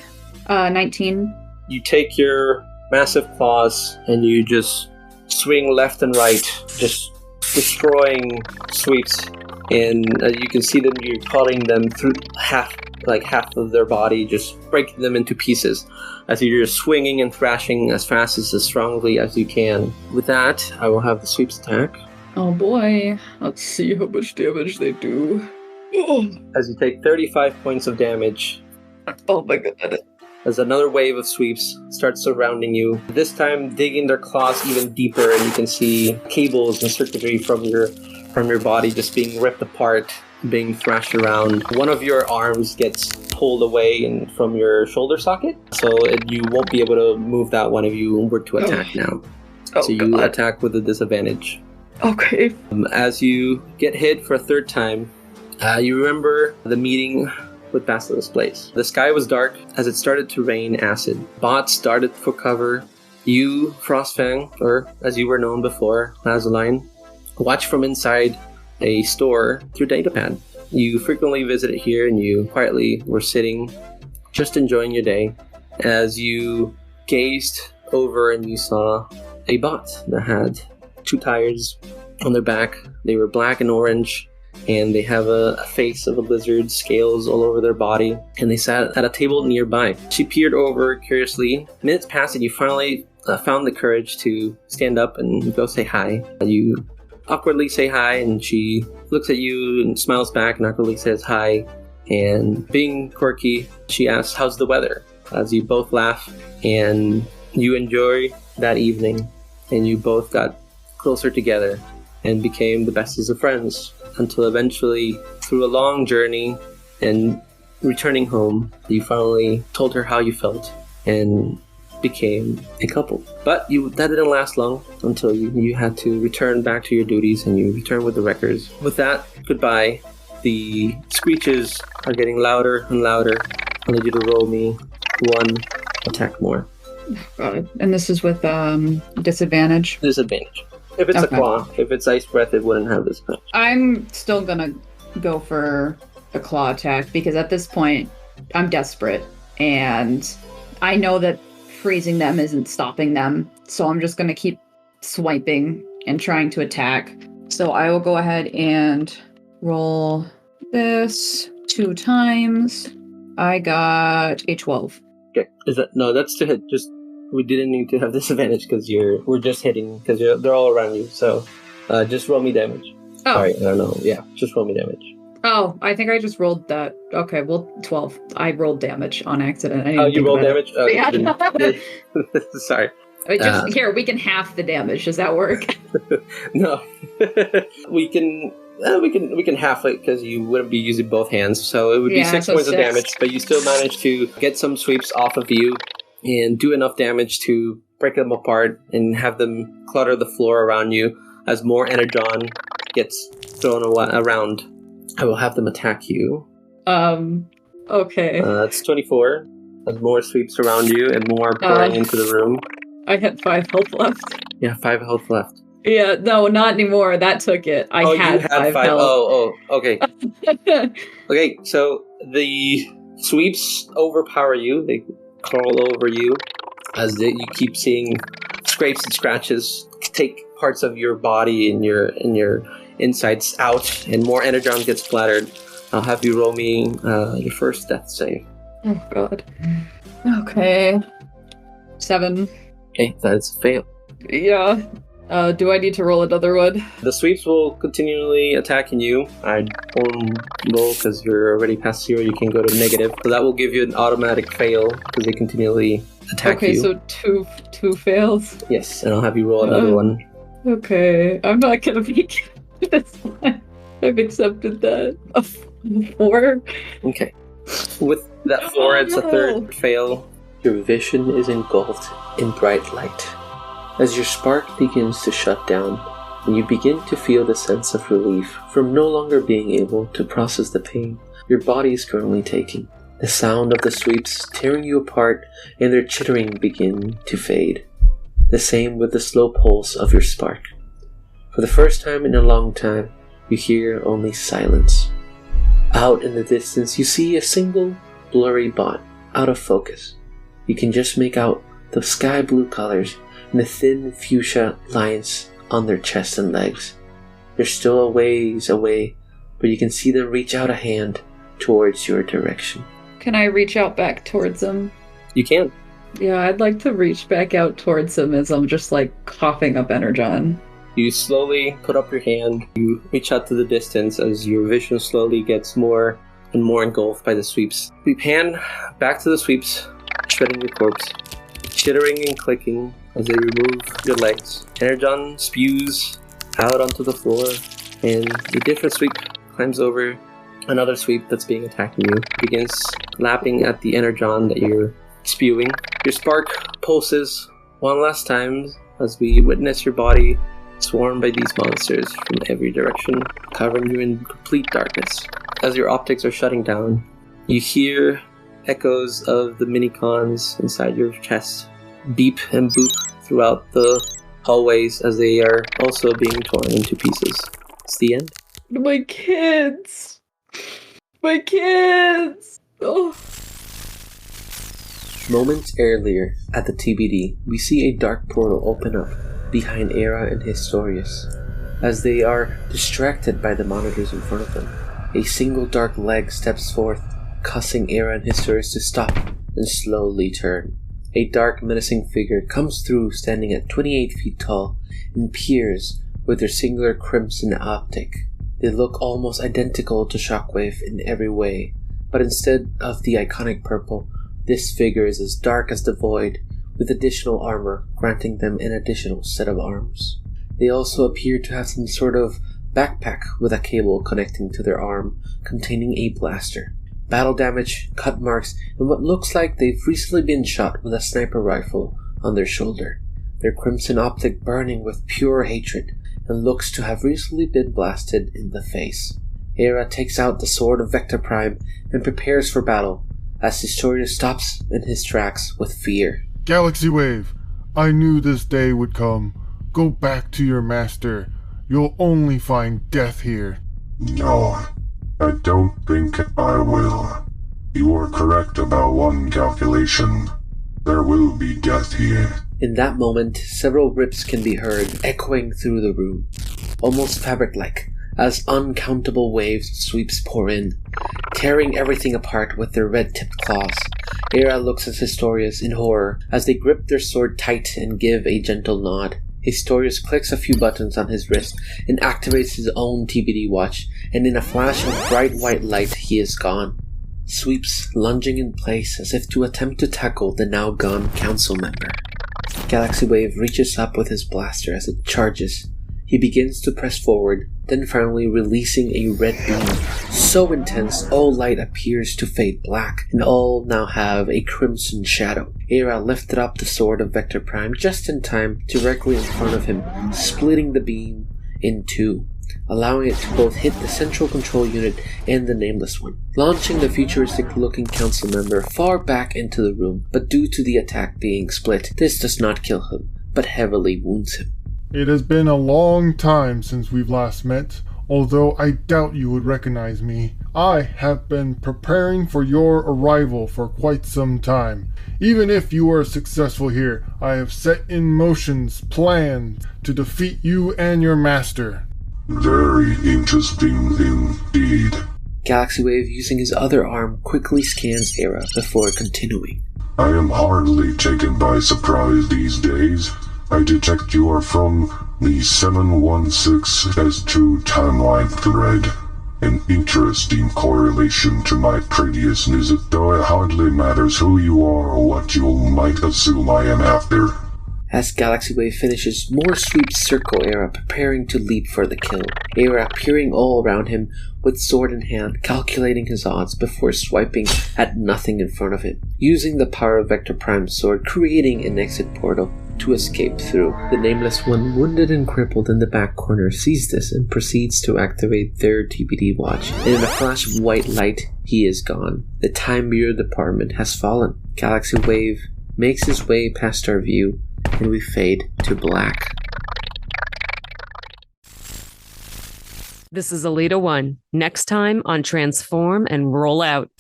19. You take your massive claws and you just swing left and right, just destroying sweeps. And you can see them, you're cutting them through half of their body, just breaking them into pieces as you're just swinging and thrashing as fast as strongly as you can. With that, I will have the sweeps attack. Oh boy. Let's see how much damage they do. As you take 35 points of damage. Oh my god. As another wave of sweeps starts surrounding you, this time digging their claws even deeper, and you can see cables and circuitry from your body just being ripped apart, being thrashed around. One of your arms gets pulled away from your shoulder socket, so you won't be able to move that one if you were to attack now. So you attack with a disadvantage. Okay. As you get hit for a third time, you remember the meeting with Basilisk Place. The sky was dark as it started to rain acid. Bots darted for cover. You, Frost Fang, or as you were known before, Lazoline, watched from inside a store through datapad. You frequently visit it here, and you quietly were sitting, just enjoying your day, as you gazed over and you saw a bot that had 2 tires on their back. They were black and orange, and they have a face of a lizard, scales all over their body, and they sat at a table nearby. She peered over curiously. Minutes passed, and you finally found the courage to stand up and go say hi. You awkwardly say hi, and she looks at you and smiles back and awkwardly says hi. And being quirky, she asks, "How's the weather?" As you both laugh, and you enjoy that evening, and you both got closer together and became the bestest of friends, until eventually, through a long journey and returning home, you finally told her how you felt and became a couple. But that didn't last long, until you had to return back to your duties, and you returned with the wreckers. With that, goodbye. The screeches are getting louder and louder. I need you to roll me 1 attack more. And this is with disadvantage? Disadvantage. If it's a claw. If it's ice breath, it wouldn't have this much. I'm still gonna go for a claw attack, because at this point, I'm desperate, and I know that freezing them isn't stopping them, so I'm just gonna keep swiping and trying to attack. So I will go ahead and roll this 2 times. I got a 12. Okay. No, that's to hit. We didn't need to have disadvantage because we're just hitting because they're all around you. So just roll me damage. Oh. Sorry, I don't know. Yeah, just roll me damage. Oh, I think I just rolled that. Okay, well, 12. I rolled damage on accident. You rolled damage? Oh, yeah. Sorry. Here, we can half the damage. Does that work? No. we can half it because you wouldn't be using both hands. So it would be 6 points of damage, but you still managed to get some sweeps off of you and do enough damage to break them apart and have them clutter the floor around you as more energon gets thrown around. I will have them attack you. Okay. That's 24. As more sweeps around you and more pouring into the room. I had 5 health left. Yeah, 5 health left. Yeah, no, not anymore. That took it. I had 5 health. Oh, okay. Okay, so the sweeps overpower you. They crawl over you as you keep seeing scrapes and scratches take parts of your body and your insides out, and more energon gets splattered. I'll have you roll me your first death save. Oh god. Okay. 7. Okay, that's a fail. Yeah. Do I need to roll another one? The sweeps will continually attacking you. I won't roll because you're already past 0. You can go to negative. So that will give you an automatic fail because they continually attack you. Okay, so two fails? Yes, and I'll have you roll another one. Okay, I'm not gonna make this one. I've accepted that. A 4? Okay. With that 4, it's a third fail. Your vision is engulfed in bright light. As your spark begins to shut down, and you begin to feel the sense of relief from no longer being able to process the pain your body is currently taking. The sound of the sweeps tearing you apart and their chittering begin to fade. The same with the slow pulse of your spark. For the first time in a long time, you hear only silence. Out in the distance, you see a single blurry bot, out of focus. You can just make out the sky blue colors and the thin fuchsia lines on their chest and legs. They're still a ways away, but you can see them reach out a hand towards your direction. Can I reach out back towards them? You can. Yeah, I'd like to reach back out towards them as I'm just like coughing up energon. You slowly put up your hand, you reach out to the distance as your vision slowly gets more and more engulfed by the sweeps. We pan back to the sweeps, shredding your corpse, chittering and clicking as they remove your legs. Energon spews out onto the floor, and a different sweep climbs over another sweep that's being attacking you, begins lapping at the energon that you're spewing. Your spark pulses one last time as we witness your body swarmed by these monsters from every direction, covering you in complete darkness. As your optics are shutting down, you hear echoes of the minicons inside your chest beep and boop throughout the hallways as they are also being torn into pieces. It's the end. My kids! My kids! Oh. Moments earlier, at the TBD, we see a dark portal open up behind Era and Historius. As they are distracted by the monitors in front of them, a single dark leg steps forth, cussing Era and Historius to stop and slowly turn. A dark, menacing figure comes through, standing at 28 feet tall, and peers with their singular crimson optic. They look almost identical to Shockwave in every way, but instead of the iconic purple, this figure is as dark as the void, with additional armor granting them an additional set of arms. They also appear to have some sort of backpack with a cable connecting to their arm, containing a blaster. Battle damage, cut marks, and what looks like they've recently been shot with a sniper rifle on their shoulder. Their crimson optic burning with pure hatred, and looks to have recently been blasted in the face. Era takes out the sword of Vector Prime and prepares for battle, as Historius stops in his tracks with fear. Galaxy Wave, I knew this day would come. Go back to your master. You'll only find death here. No, I don't think I will. You are correct about one calculation. There will be death here. In that moment, several rips can be heard echoing through the room, almost fabric-like, as uncountable waves of sweeps pour in, tearing everything apart with their red-tipped claws. Era looks at Historius in horror as they grip their sword tight and give a gentle nod. Historius clicks a few buttons on his wrist and activates his own TBD watch, and in a flash of bright white light he is gone. Sweeps lunging in place as if to attempt to tackle the now gone council member. Galaxy Wave reaches up with his blaster as it charges. He begins to press forward, then finally releasing a red beam so intense all light appears to fade black, and all now have a crimson shadow. Era lifted up the sword of Vector Prime just in time, directly in front of him, splitting the beam in two, allowing it to both hit the central control unit and the Nameless One, launching the futuristic-looking council member far back into the room. But due to the attack being split, this does not kill him, but heavily wounds him. It has been a long time since we've last met, although I doubt you would recognize me. I have been preparing for your arrival for quite some time. Even if you are successful here, I have set in motion plans to defeat you and your master. Very interesting indeed. Galaxy Wave, using his other arm, quickly scans Era before continuing. I am hardly taken by surprise these days. I detect you are from the 716S2 timeline thread. An interesting correlation to my previous visit, though it hardly matters who you are or what you might assume I am after. As Galaxy Wave finishes, more sweeps circle Era, preparing to leap for the kill. Era peering all around him with sword in hand, calculating his odds before swiping at nothing in front of him, using the power of Vector Prime's sword, creating an exit portal to escape through. The Nameless One, wounded and crippled in the back corner, sees this and proceeds to activate their TBD watch, and in a flash of white light, he is gone. The Time Mirror department has fallen. Galaxy Wave makes his way past our view, and we fade to black. This is Alita 1. Next time on Transform and Roll Out.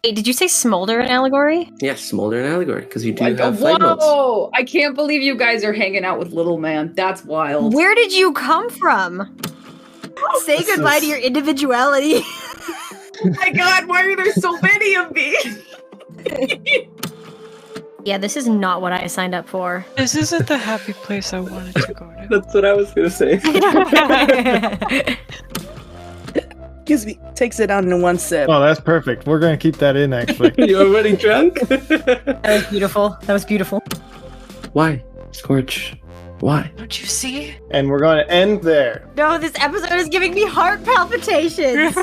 Hey, did you say Smolder in Allegory? Yes, Smolder and Allegory, because you do have flight modes. Whoa! I can't believe you guys are hanging out with Little Man. That's wild. Where did you come from? Say goodbye to your individuality. Oh my god, why are there so many of me? Yeah, this is not what I signed up for. This isn't the happy place I wanted to go to. That's what I was gonna say. Takes it down in one sip. Oh, that's perfect. We're gonna keep that in, actually. You're already drunk? That was beautiful. That was beautiful. Why? Scorch. Why? Don't you see? And we're gonna end there. No, this episode is giving me heart palpitations.